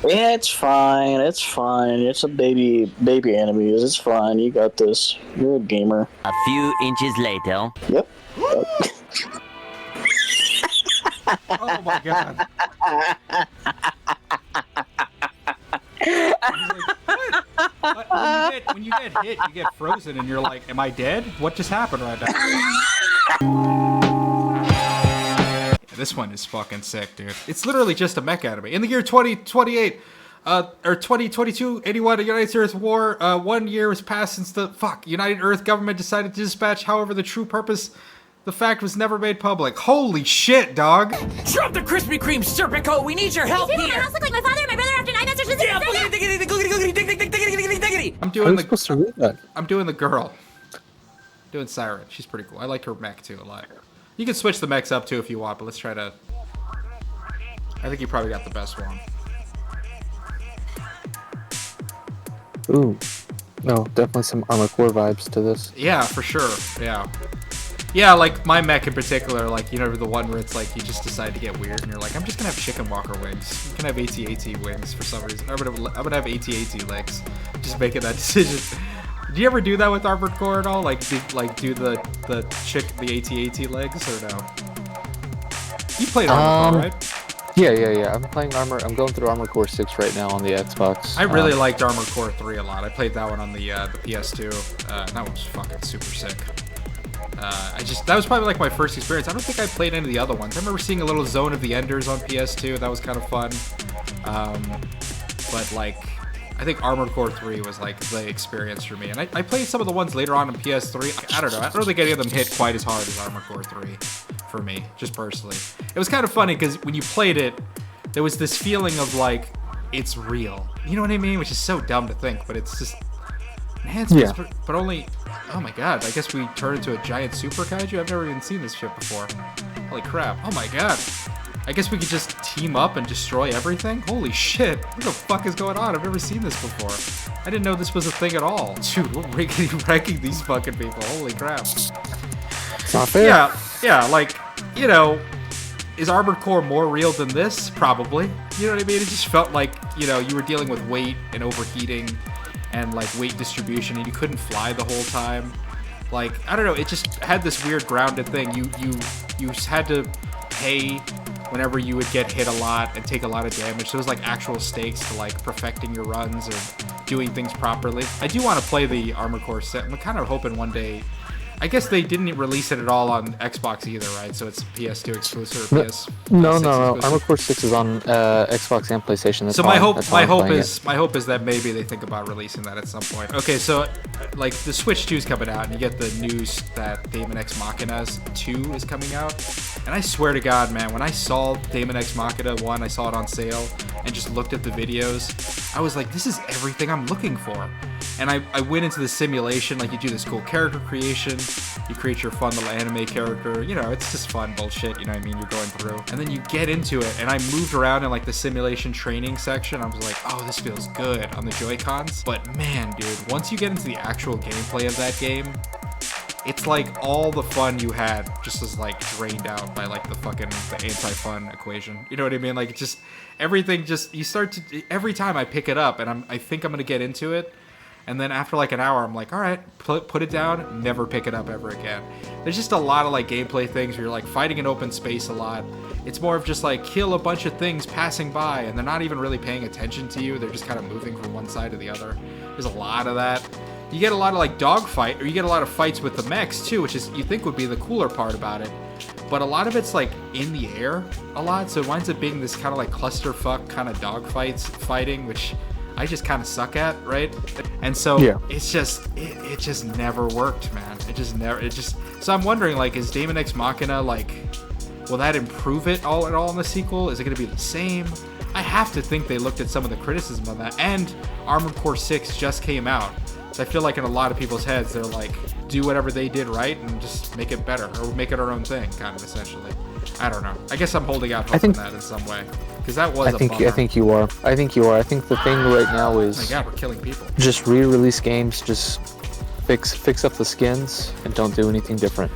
Yeah, it's fine. It's fine. It's a baby enemies. It's fine. You got this. You're a gamer. A few inches later. Yep. Oh my god. When you get hit, you get frozen, and you're like, "Am I dead? What just happened right now?" This one is fucking sick, dude. It's literally just a mech anime. In the year 2028, or 2022, 81, the United States War, 1 year was passed since the United Earth government decided to dispatch. However, the true purpose, the fact was never made public. Holy shit, dog. Drop the Krispy Kreme Serpico. We need your help here. My house look like my father and my brother after 9 months. Yeah, I'm doing I'm doing the girl. Doing Siren. She's pretty cool. I like her mech too a lot. You can switch the mechs up too if you want, but let's try to... I think you probably got the best one. Ooh. No, definitely some Armored Core vibes to this. Yeah, for sure. Yeah. Yeah, like my mech in particular, like, you know, the one where it's like you just decide to get weird and you're like, I'm just gonna have chicken walker wings. You can have AT-AT wings for some reason. I'm gonna have AT-AT legs. Just making that decision. Do you ever do that with Armored Core at all? Like do the AT-AT legs or no? You played Armored Core, right? Yeah. I'm going through Armored Core 6 right now on the Xbox. I really liked Armored Core 3 a lot. I played that one on the PS2. That one was fucking super sick. That was probably like my first experience. I don't think I played any of the other ones. I remember seeing a little Zone of the Enders on PS2. That was kind of fun. But like, I think Armored Core 3 was like the experience for me. And I played some of the ones later on PS3. I don't know. I don't think any of them hit quite as hard as Armored Core 3 for me, just personally. It was kind of funny because when you played it, there was this feeling of like, it's real. You know what I mean? Which is so dumb to think, but it's just... but only... Oh my god, I guess we turned into a giant super kaiju? I've never even seen this shit before. Holy crap. Oh my god. I guess we could just team up and destroy everything? Holy shit. What the fuck is going on? I've never seen this before. I didn't know this was a thing at all. Dude, we're wrecking these fucking people. Holy crap. It's not fair. Yeah, like, you know, is Armored Core more real than this? Probably. You know what I mean? It just felt like, you know, you were dealing with weight and overheating and like weight distribution, and you couldn't fly the whole time. Like, I don't know, it just had this weird grounded thing. You had to pay whenever you would get hit a lot and take a lot of damage. So it was like actual stakes to like perfecting your runs or doing things properly. I do want to play the Armored Core set. I'm kind of hoping one day. I guess they didn't release it at all on Xbox either, right? So it's PS2 exclusive or PS. No. Armored Core 6 is on Xbox and PlayStation. That's so my hope is that maybe they think about releasing that at some point. Okay, so like the Switch 2 is coming out, and you get the news that Daemon X Machina 2 is coming out. And I swear to God, man, when I saw Daemon X Machina 1, I saw it on sale and just looked at the videos. I was like, this is everything I'm looking for. And I went into the simulation, like you do this cool character creation, you create your fun little anime character, you know, it's just fun bullshit, you know what I mean, you're going through. And then you get into it, and I moved around in like the simulation training section, I was like, oh, this feels good on the Joy-Cons. But man, dude, once you get into the actual gameplay of that game, it's like all the fun you had just is like drained out by like the anti-fun equation. You know what I mean? Like just everything just, you start to, every time I pick it up and I think I'm gonna get into it, and then after like an hour, I'm like, all right, put it down, never pick it up ever again. There's just a lot of like gameplay things where you're like fighting in open space a lot. It's more of just like kill a bunch of things passing by, and they're not even really paying attention to you. They're just kind of moving from one side to the other. There's a lot of that. You get a lot of like dogfight, or you get a lot of fights with the mechs too, which is, you think would be the cooler part about it. But a lot of it's like in the air a lot, so it winds up being this kind of like clusterfuck kind of dogfights fighting, which I just kind of suck at, right? And so it's just, it just never worked, man. So I'm wondering, like, is Daemon X Machina, like, will that improve it at all in the sequel? Is it going to be the same? I have to think they looked at some of the criticism on that. And Armored Core 6 just came out. So I feel like in a lot of people's heads, they're like, do whatever they did right and just make it better, or make it our own thing, kind of, essentially. I don't know. I guess I'm holding out hope on that in some way. Because that was a bummer. I think you are. I think the thing right now is... Oh my god, we're killing people. Just re-release games, just fix up the skins, and don't do anything different.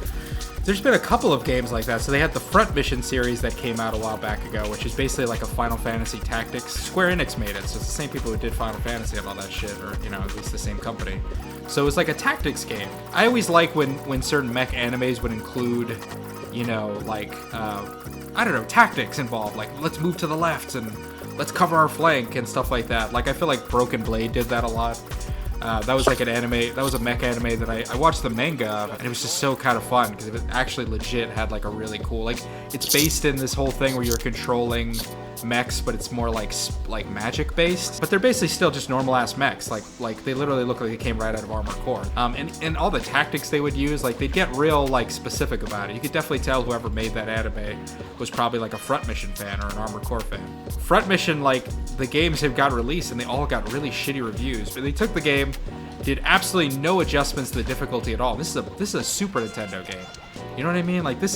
There's been a couple of games like that. So they had the Front Mission series that came out a while back ago, which is basically like a Final Fantasy Tactics. Square Enix made it, so it's the same people who did Final Fantasy and all that shit, or, you know, at least the same company. So it was like a tactics game. I always like when certain mech animes would include, you know, like, I don't know, tactics involved. Like, let's move to the left and let's cover our flank and stuff like that. Like, I feel like Broken Blade did that a lot. That was like an anime, that was a mech anime that I watched the manga of, and it was just so kind of fun because it was actually legit, had like a really cool, like, it's based in this whole thing where you're controlling mechs, but it's more like magic based, but they're basically still just normal ass mechs, like they literally look like they came right out of Armored Core. And all the tactics they would use, like, they'd get real like specific about it. You could definitely tell whoever made that anime was probably like a Front Mission fan or an Armored Core fan. Front Mission, like, the games have got released and they all got really shitty reviews, but they took the game, did absolutely no adjustments to the difficulty at all. This is a Super Nintendo game. You know what I mean? Like, this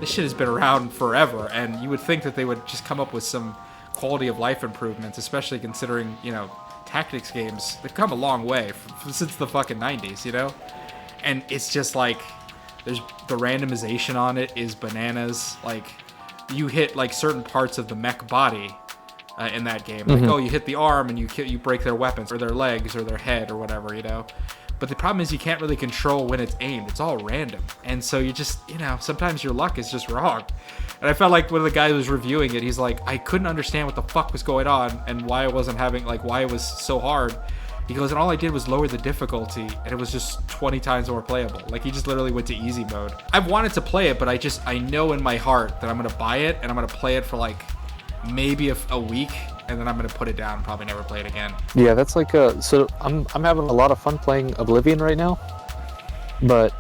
shit has been around forever, and you would think that they would just come up with some quality of life improvements, especially considering, you know, tactics games, they've come a long way since the fucking 90s, you know? And it's just like, there's the randomization on it is bananas. Like, you hit like certain parts of the mech body in that game. Like, oh, you hit the arm and you break their weapons or their legs or their head or whatever, you know? But the problem is you can't really control when it's aimed. It's all random. And so you just, you know, sometimes your luck is just wrong. And I felt like when the guy was reviewing it, he's like, I couldn't understand what the fuck was going on and why I wasn't having, like, why it was so hard. He goes, and all I did was lower the difficulty, and it was just 20 times more playable. Like, he just literally went to easy mode. I've wanted to play it, but I know in my heart that I'm going to buy it, and I'm going to play it for, like, maybe a week, and then I'm going to put it down and probably never play it again. Yeah, that's like so I'm having a lot of fun playing Oblivion right now, but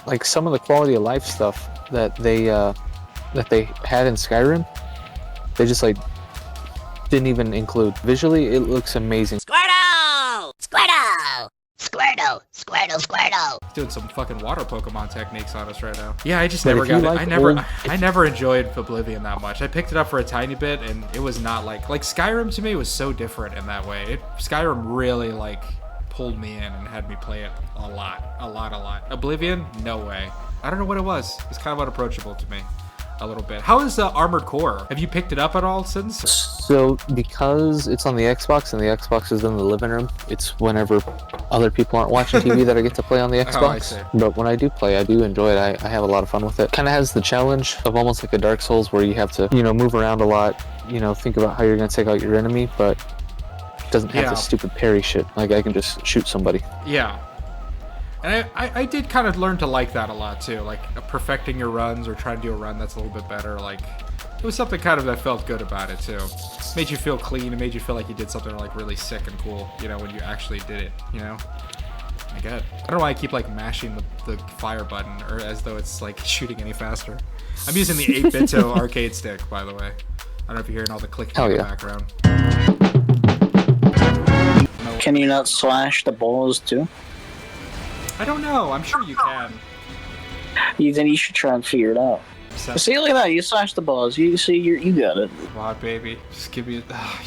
like some of the quality of life stuff that they had in Skyrim, they just like didn't even include. Visually, it looks amazing. Squirtle! Squirtle! Squirtle! Squirtle! Squirtle! He's doing some fucking water Pokemon techniques on us right now. Yeah, I just never got it. I never enjoyed Oblivion that much. I picked it up for a tiny bit, and it was not like Skyrim to me was so different in that way. Skyrim really like pulled me in and had me play it a lot. Oblivion, no way. I don't know what it was. It's kind of unapproachable to me. A little bit. How is Armored Core? Have you picked it up at all since? So because it's on the Xbox and the Xbox is in the living room, it's whenever other people aren't watching TV that I get to play on the Xbox. Oh, I see. But when I do play, I do enjoy it. I have a lot of fun with it. Kind of has the challenge of almost like a Dark Souls where you have to, you know, move around a lot, you know, think about how you're going to take out your enemy, but it doesn't have the stupid parry shit. Like, I can just shoot somebody. Yeah. And I did kind of learn to like that a lot too, like perfecting your runs or trying to do a run that's a little bit better. Like, it was something kind of that felt good about it too. Made you feel clean. It made you feel like you did something like really sick and cool, you know, when you actually did it, you know? My God. I don't know why I keep like mashing the fire button or as though it's like shooting any faster. I'm using the 8-bito arcade stick, by the way. I don't know if you're hearing all the clicking in the background. No Can you not slash the balls too? I don't know. I'm sure you can. Then you should try and figure it out. See, look at that. You slash the balls. You see, you got it. Come on, baby. Just give me. You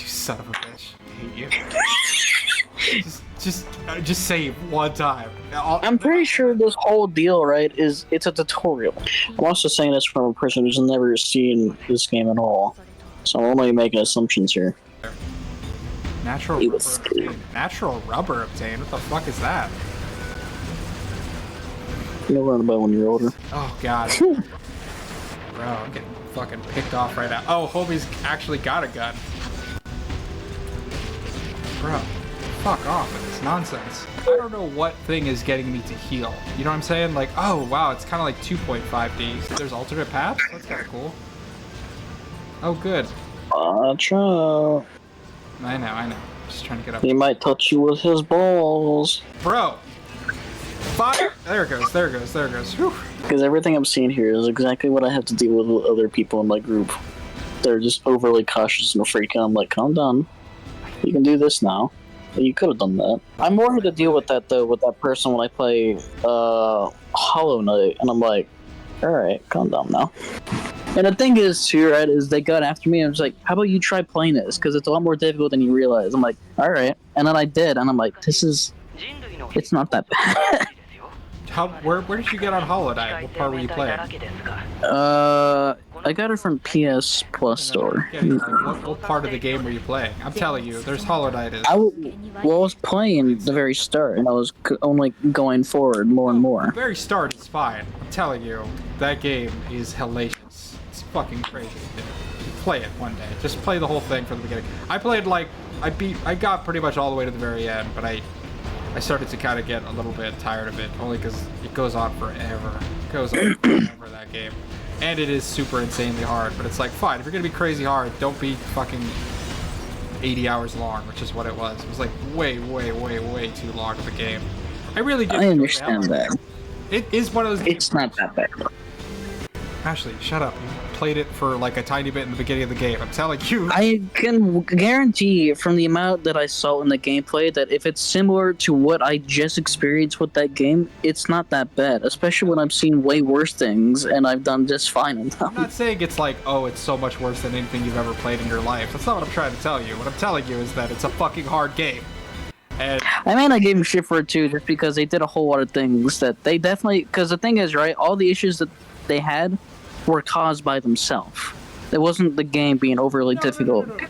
son of a bitch. I hate you. just save one time. I'm pretty sure this whole deal, right, it's a tutorial. I'm also saying this from a person who's never seen this game at all, so I'm only making assumptions here. Natural rubber obtained. Natural rubber obtained? What the fuck is that? You'll learn about when you're older. Oh god. Bro, I'm getting fucking picked off right now. Oh, homie's actually got a gun. Bro, fuck off with this nonsense. I don't know what thing is getting me to heal. You know what I'm saying? Like, oh wow, it's kind of like 2.5D. There's alternate paths? That's kind of cool. Oh, good. Watch out. I know. Just trying to get up. He might touch you with his balls. Bro! Fire! There it goes. Whew. Because everything I'm seeing here is exactly what I have to deal with other people in my group. They're just overly cautious and freaking. I'm like, calm down. You can do this now. You could have done that. I'm more had to deal with that though, with that person when I play Hollow Knight, and I'm like, alright, calm down now. And the thing is too, right, is they got after me and I was like, how about you try playing this? Because it's a lot more difficult than you realize. I'm like, alright. And then I did, and I'm like, it's not that bad. Where did you get on Hollow Knight? What part were you playing? I got it from PS Plus store. What part of the game were you playing? I'm telling you, there's Hollow Knight. I was playing the very start, and I was only going forward more and more. The very start is fine. I'm telling you, that game is hellacious. It's fucking crazy. Play it one day. Just play the whole thing from the beginning. I played I got pretty much all the way to the very end, but I started to kind of get a little bit tired of it, only because it goes on forever. It goes on forever, that game. And it is super insanely hard, but it's like, fine, if you're gonna be crazy hard, don't be fucking 80 hours long, which is what it was. It was like way too long of a game. I really did. I understand that. It is one of those games. It's not that bad. Ashley, shut up. You played it for like a tiny bit in the beginning of the game. I'm telling you. I can guarantee from the amount that I saw in the gameplay that if it's similar to what I just experienced with that game, it's not that bad. Especially when I've seen way worse things and I've done just fine in them. I'm not saying it's like, oh, it's so much worse than anything you've ever played in your life. That's not what I'm trying to tell you. What I'm telling you is that it's a fucking hard game. And I mean, I gave him shit for it too, just because they did a whole lot of things that they definitely. Because the thing is, right, all the issues that they had were caused by themselves. It wasn't the game being overly difficult. No.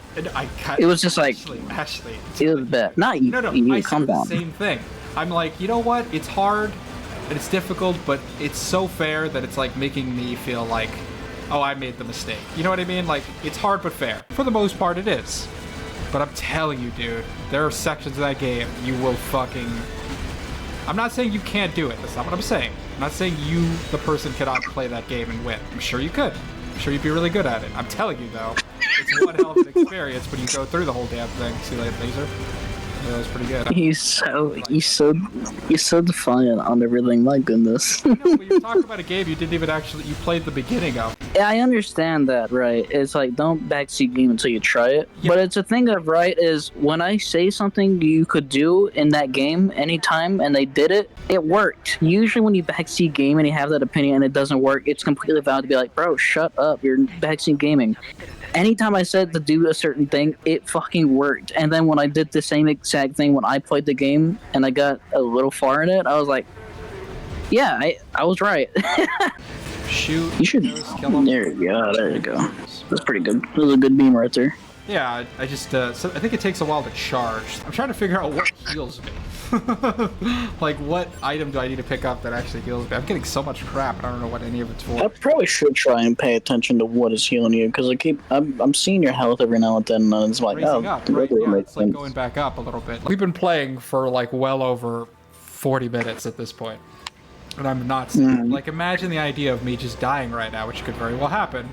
It was just like Ashley, it was bad. Not you. You I calm said down. the same thing. I'm like, you know what? It's hard and it's difficult, but it's so fair that it's like making me feel like, oh, I made the mistake. You know what I mean? Like, it's hard but fair. For the most part, it is. But I'm telling you, dude, there are sections of that game you will fucking. I'm not saying you can't do it. That's not what I'm saying. I'm not saying you, the person, cannot play that game and win. I'm sure you could. I'm sure you'd be really good at it. I'm telling you, though, it's one hell of an experience when you go through the whole damn thing. See that laser? Yeah, that was pretty good. You're so defiant on everything. My goodness. No, but you're talking about a game you didn't even you played the beginning of. Yeah, I understand that, right? It's like, don't backseat game until you try it. Yeah. But it's a thing of, right, is when I say something you could do in that game anytime and they did it, it worked. Usually when you backseat game and you have that opinion and it doesn't work, it's completely valid to be like, bro, shut up, you're backseat gaming. Anytime I said to do a certain thing, it fucking worked. And then when I did the same exact thing when I played the game and I got a little far in it, I was like, yeah, I was right. Shoot. You should. Kill him. There you go. That's pretty good. That was a good beam right there. Yeah, I just, so I think it takes a while to charge. I'm trying to figure out what heals me. Like, what item do I need to pick up that actually heals me? I'm getting so much crap, and I don't know what any of it's for. I probably should try and pay attention to what is healing you, because I'm seeing your health every now and then, and it's like, raising up, right? Yeah, it's like going back up a little bit. We've been playing for like well over 40 minutes at this point, and I'm not like, imagine the idea of me just dying right now, which could very well happen,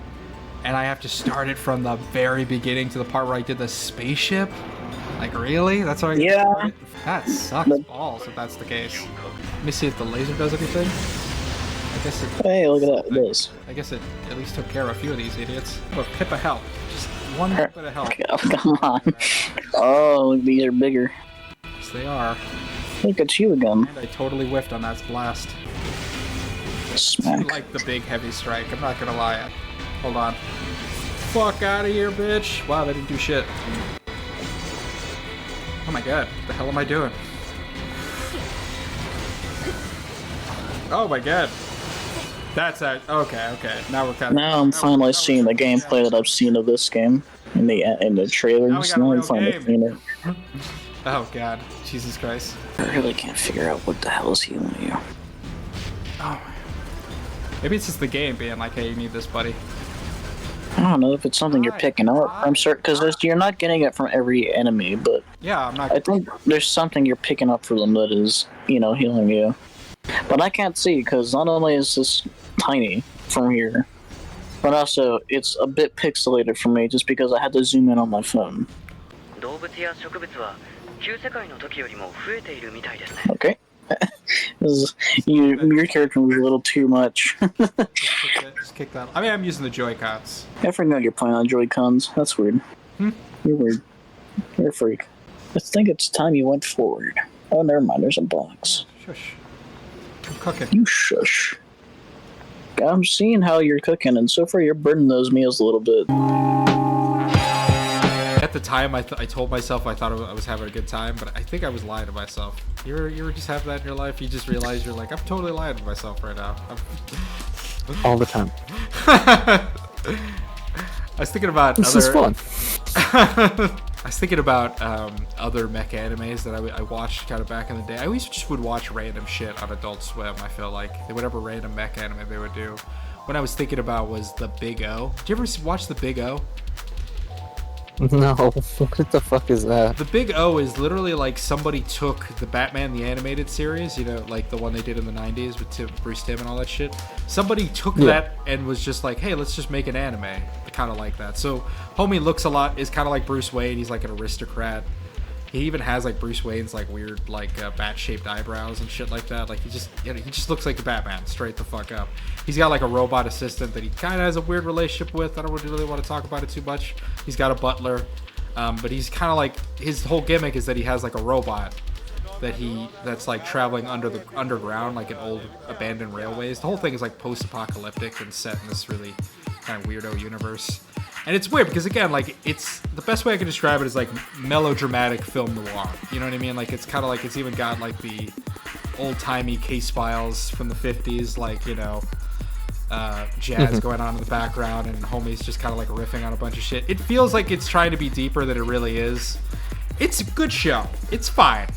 and I have to start it from the very beginning to the part where I did the spaceship. Like, really? That's how I get started? That sucks balls if that's the case. Let me see if the laser does anything. I guess it. Hey, look at that. It is. I guess it at least took care of a few of these idiots. Oh, a pip of health. Just one bit of health. Oh, come on. Oh, these are bigger. they are. Look at you again. And I totally whiffed on that blast. Smack. I like the big heavy strike, I'm not gonna lie. Hold on. Fuck out of here, bitch. Wow, that didn't do shit. Oh my god, what the hell am I doing? Oh my god. That's a okay. Now we're kind of. Now I'm finally seeing the gameplay that I've seen of this game in the trailers. Now I'm finally seeing it. Oh god, Jesus Christ. I really can't figure out what the hell is healing you. Oh. Maybe it's just the game being like, hey, you need this, buddy. I don't know if it's something you're picking up. I'm certain because you're not getting it from every enemy, but yeah, I'm not. I think there's something you're picking up for them that is, healing you. But I can't see because not only is this tiny from here, but also it's a bit pixelated for me just because I had to zoom in on my phone. Okay. Your character was a little too much. Just kick that. I mean, I'm using the Joy-Cons. I forgot you're playing on Joy-Cons. That's weird. You're weird. You're a freak. I think it's time you went forward. Oh, never mind. There's a box. Yeah, shush. I'm cooking. You shush. I'm seeing how you're cooking, and so far you're burning those meals a little bit. At the time, I told myself I thought I was having a good time, but I think I was lying to myself. You ever just have that in your life? You just realize you're like, I'm totally lying to myself right now. All the time. I was thinking about this is fun. I was thinking about other mech animes that I watched kind of back in the day. I always just would watch random shit on Adult Swim. I feel like whatever random mech anime they would do. What I was thinking about was the Big O. Did you ever watch the Big O? No, what the fuck is that? The Big O is literally like somebody took the Batman the Animated Series, like the one they did in the 90s with Bruce Timm and all that shit. Somebody took that and was just like, hey, let's just make an anime. Kind of like that. So homie is kind of like Bruce Wayne. He's like an aristocrat. He even has like Bruce Wayne's like weird like bat-shaped eyebrows and shit like that. Like he just looks like a Batman straight the fuck up. He's got like a robot assistant that he kind of has a weird relationship with. I don't really want to talk about it too much. He's got a butler, but he's kind of like, his whole gimmick is that he has like a robot that's like traveling underground, like in old abandoned railways. The whole thing is like post-apocalyptic and set in this really kind of weirdo universe. And it's weird because, again, like, it's the best way I can describe it is like melodramatic film noir. You know what I mean? Like, it's kind of like, it's even got like the old-timey case files from the 50s, like, jazz going on in the background, and homie's just kind of like riffing on a bunch of shit. It feels like it's trying to be deeper than it really is. It's a good show. It's fine.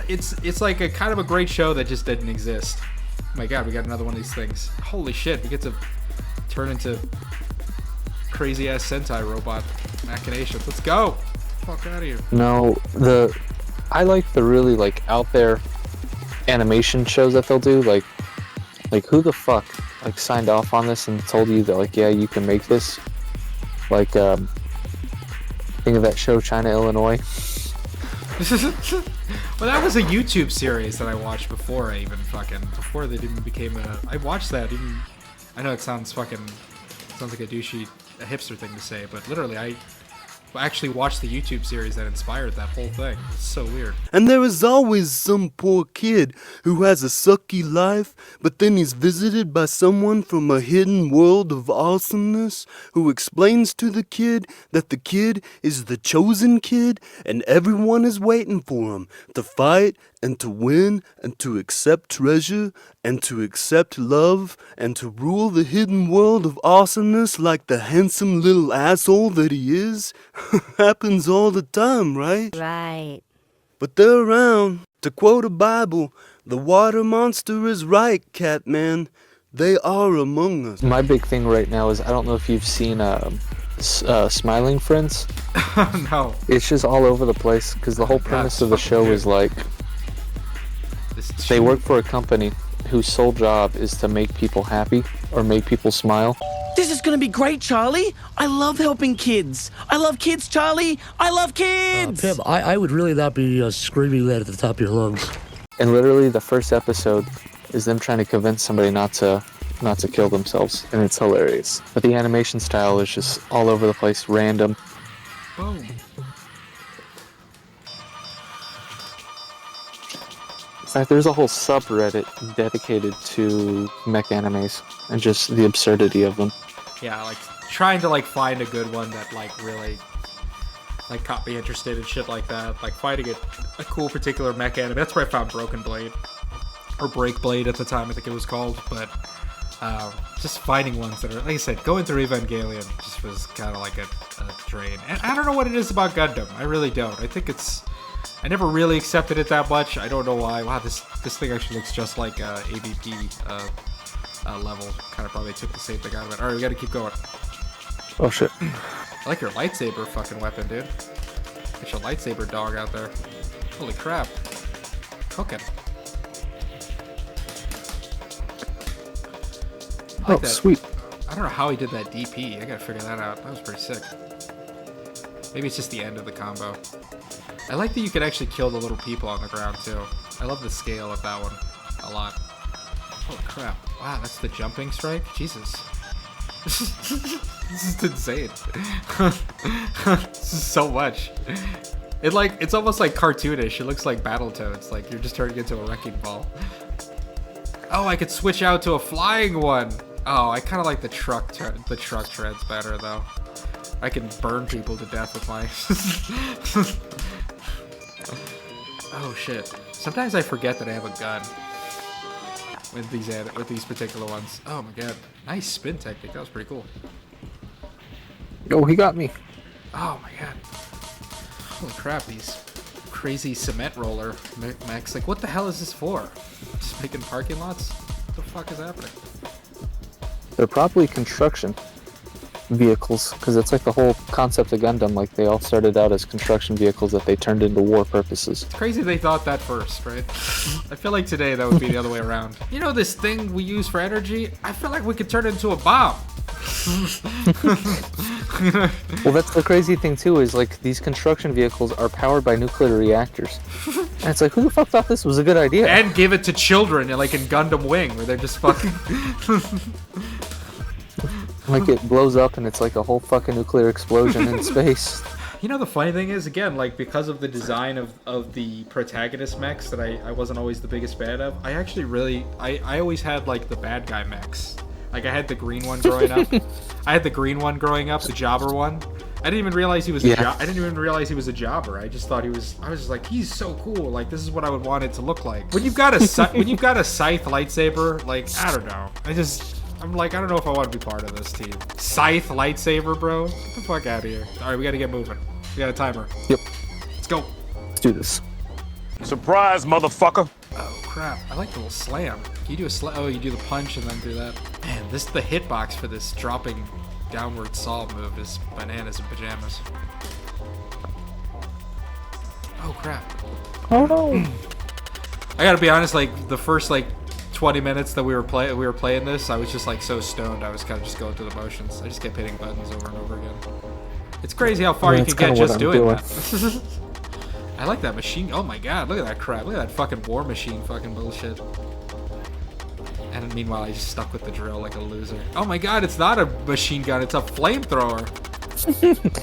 It's like a kind of a great show that just didn't exist. Oh my god, we got another one of these things. Holy shit, we get to turn into crazy ass Sentai robot machinations. Let's go. Fuck out of here. No, I like the really like out there animation shows that they'll do. Like who the fuck like signed off on this and told you that like, yeah, you can make this? Like think of that show China, Illinois. Well, that was a YouTube series that I watched before they even became I watched that even. I know it sounds like a hipster thing to say, but literally I actually watched the YouTube series that inspired that whole thing. It's so weird. And there is always some poor kid who has a sucky life, but then he's visited by someone from a hidden world of awesomeness who explains to the kid that the kid is the chosen kid and everyone is waiting for him to fight and to win and to accept treasure and to accept love and to rule the hidden world of awesomeness like the handsome little asshole that he is. Happens all the time, right? Right. But they're around. To quote a Bible, the water monster is right, Catman. They are among us. My big thing right now is I don't know if you've seen Smiling Friends. No. It's just all over the place because the whole premise of the show is like they work for a company whose sole job is to make people happy or make people smile. This is gonna be great, Charlie. I love helping kids. I love kids, Charlie. I love kids. Pim, I would really not be screaming that at the top of your lungs. And literally the first episode is them trying to convince somebody not to kill themselves, and it's hilarious. But the animation style is just all over the place, random. Boom. fact, there's a whole subreddit dedicated to mech animes and just the absurdity of them. Yeah, like trying to like find a good one that like really like caught me interested in shit like that. Like finding a cool particular mech anime. That's where I found Broken Blade or Break Blade at the time, I think it was called. But just finding ones that are, like I said, going through Evangelion just was kind of like a drain. And I don't know what it is about Gundam. I really don't. I think I never really accepted it that much. I don't know why. Wow, this thing actually looks just like AVP level. Kind of probably took the same thing out of it. All right, we got to keep going. Oh shit. I like your lightsaber fucking weapon, dude. Get your lightsaber dog out there. Holy crap. Cooking. Oh, sweet. I don't know how he did that DP. I gotta figure that out. That was pretty sick. Maybe it's just the end of the combo. I like that you could actually kill the little people on the ground, too. I love the scale of that one a lot. Holy crap. Wow, that's the jumping strike? Jesus. This is insane. This is so much. It's almost like cartoonish. It looks like Battletoads. Like you're just turning into a wrecking ball. Oh, I could switch out to a flying one. Oh, I kind of like the truck treads better though. I can burn people to death with my. Oh shit. Sometimes I forget that I have a gun with these particular ones. Oh my god. Nice spin technique. That was pretty cool. Oh, he got me. Oh my god. Holy crap, these crazy cement roller mechs. Like, what the hell is this for? Just making parking lots? What the fuck is happening? They're probably construction vehicles, because it's like the whole concept of Gundam. Like, they all started out as construction vehicles that they turned into war purposes. It's crazy they thought that first, right? I feel like today that would be the other way around. You know this thing we use for energy? I feel like we could turn it into a bomb. Well, that's the crazy thing too, is like these construction vehicles are powered by nuclear reactors. And it's like, who the fuck thought this was a good idea? And give it to children, like in Gundam Wing, where they're just fucking... Like it blows up and it's like a whole fucking nuclear explosion in space. You know, the funny thing is, again, like, because of the design of the protagonist mechs that I wasn't always the biggest fan of, I actually really... I always had, like, the bad guy mechs. Like, I had the green one growing up. I had the green one growing up, the jobber one. I didn't even realize he was I didn't even realize he was a jobber. I just thought he was... I was just like, he's so cool. Like, this is what I would want it to look like. When you've got a scythe lightsaber, like, I don't know. I'm like, I don't know if I want to be part of this team. Scythe lightsaber, bro? Get the fuck out of here. All right, we got to get moving. We got a timer. Yep. Let's go. Let's do this. Surprise, motherfucker. Oh, crap. I like the little slam. Can you do a slam? Oh, you do the punch and then do that. Man, the hitbox for this dropping downward saw move is bananas and pajamas. Oh, crap. Oh, no. I gotta be honest, like, the first, like, 20 minutes that we were playing this, I was just, like, so stoned. I was kind of just going through the motions. I just kept hitting buttons over and over again. It's crazy how far you can get just doing that. I like that machine. Oh my god, look at that crap. Look at that fucking war machine fucking bullshit. And meanwhile, I just stuck with the drill like a loser. Oh my god, it's not a machine gun, it's a flamethrower.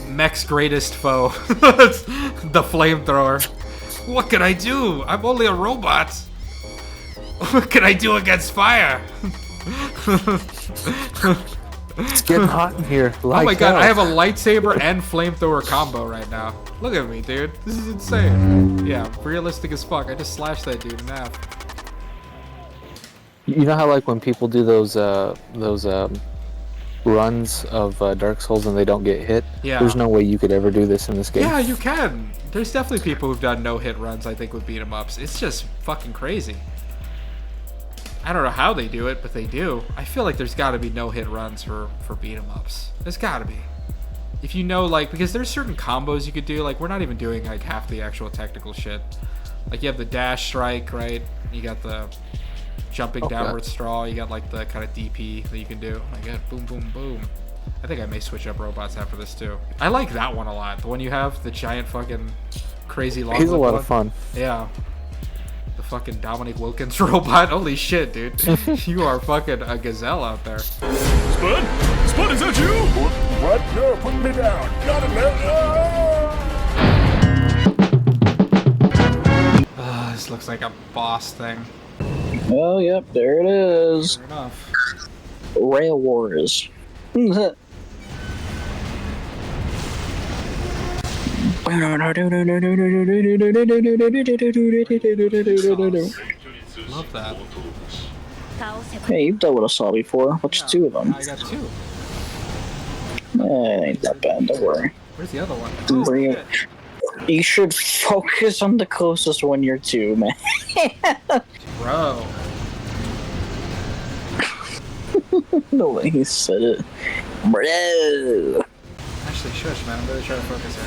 Mech's greatest foe. The flamethrower. What can I do? I'm only a robot. What can I do against fire? It's getting hot in here. Like, oh my god, I have a lightsaber and flamethrower combo right now. Look at me, dude. This is insane. Yeah, realistic as fuck. I just slashed that dude in half. You know how, like, when people do those runs of Dark Souls and they don't get hit? Yeah. There's no way you could ever do this in this game. Yeah, you can. There's definitely people who've done no-hit runs, I think, with beat-em-ups. It's just fucking crazy. I don't know how they do it, but they do. I feel like there's got to be no-hit runs for beat-em-ups. There's got to be. If you know, like, because there's certain combos you could do. Like, we're not even doing, like, half the actual technical shit. Like, you have the dash strike, right? You got the jumping downward straw. You got, like, the kind of DP that you can do. Oh, my God. Boom, boom, boom. I think I may switch up robots after this, too. I like that one a lot. The one you have, the giant fucking crazy long He's a lot of fun. Yeah. The fucking Dominic Wilkins robot. Holy shit, dude. You are fucking a gazelle out there. Spud? Spud, is that you? What? No, put me down. Got it, man. This looks like a boss thing. Oh, yep, there it is. Fair enough. Rail Wars. Love that. Hey, you've dealt with a saw before. What's two of them? I got two. Ain't that bad, don't worry. Where's the other one? You should focus on the closest one you're to, man. Bro. The way he said it. Bro. Actually, shush, man. I'm really trying to focus here.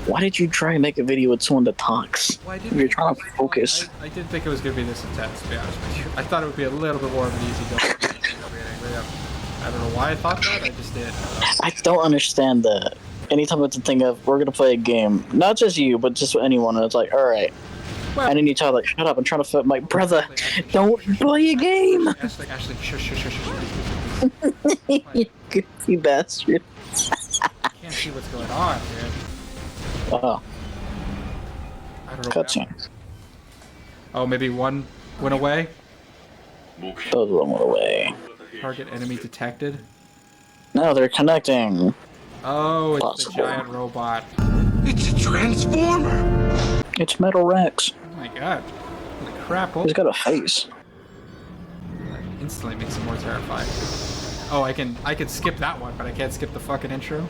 Why did you try and make a video with someone that talks? Well, You're trying to focus. I didn't think it was going to be this intense, to be honest with you. I thought it would be a little bit more of an easy go. I don't know why I thought that, I just did. I don't understand that. Anytime it's a thing of, we're gonna play a game, not just you, but just anyone, and it's like, alright. And then you tell like, shut up, I'm trying to fit my brother. Don't play a game! Ashley, shush. You goofy bastard. I can't see what's going on, dude. Oh. I don't know. Cutscene. Oh, maybe one went away? Both of them went away. Target enemy detected. No, they're connecting. Oh, it's the giant robot. It's a transformer. It's Metal Rex. Oh my god. Holy crap. He's got a face. That instantly makes it more terrifying. Oh, I can skip that one, but I can't skip the fucking intro.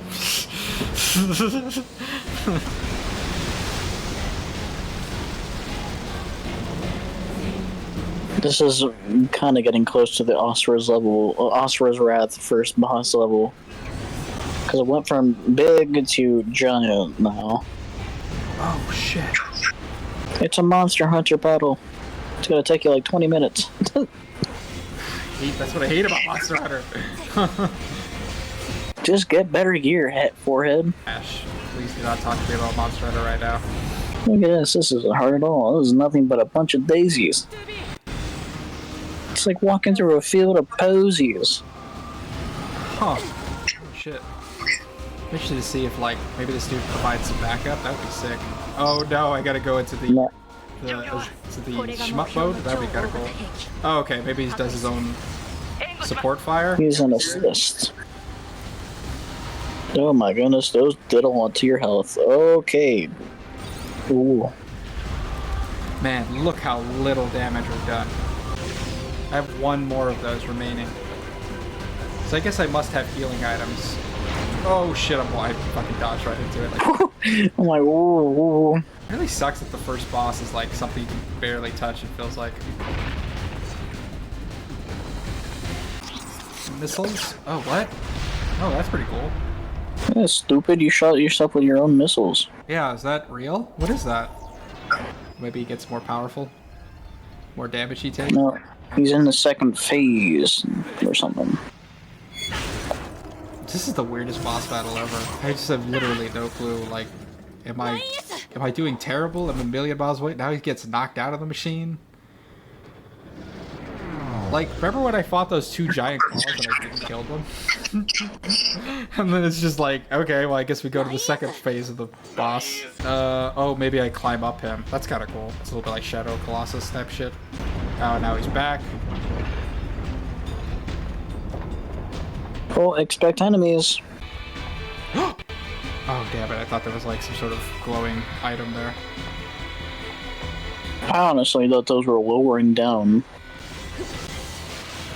This is kind of getting close to the Asura's Wrath first boss level. Because it went from big to giant now. Oh shit. It's a Monster Hunter battle. It's gonna take you like 20 minutes. That's what I hate about Monster Hunter. Just get better gear, forehead. Ash, please do not talk to me about Monster Hunter right now. Look at this. This isn't hard at all. This is nothing but a bunch of daisies. It's like walking through a field of posies. Huh. Oh, shit. I'm interested to see if, like, maybe this dude provides some backup. That would be sick. Oh no, I gotta go into the shmup mode? That'd be kinda cool. Oh, okay, maybe he does his own support fire? He's an assist. Oh my goodness, those did a lot to your health. Okay. Ooh. Man, look how little damage we've done. I have one more of those remaining. So I guess I must have healing items. Oh shit, I fucking dodged right into it. Like, I'm like, ooh. it really sucks that the first boss is like something you can barely touch, it feels like. Missiles? Oh, what? Oh, that's pretty cool. Yeah, stupid, you shot yourself with your own missiles. Yeah, is that real? What is that? Maybe he gets more powerful? More damage he takes? No, he's in the second phase or something. This is the weirdest boss battle ever. I just have literally no clue, like, am I doing terrible? I'm a million miles away? Now he gets knocked out of the machine? Like, remember when I fought those two giant claws and I didn't kill them? And then it's just like, okay, well I guess we go to the second phase of the boss. Oh, maybe I climb up him. That's kind of cool. It's a little bit like Shadow Colossus type shit. Oh, now he's back. Oh, expect enemies. Oh, damn it. I thought there was like some sort of glowing item there. I honestly thought those were lowering down.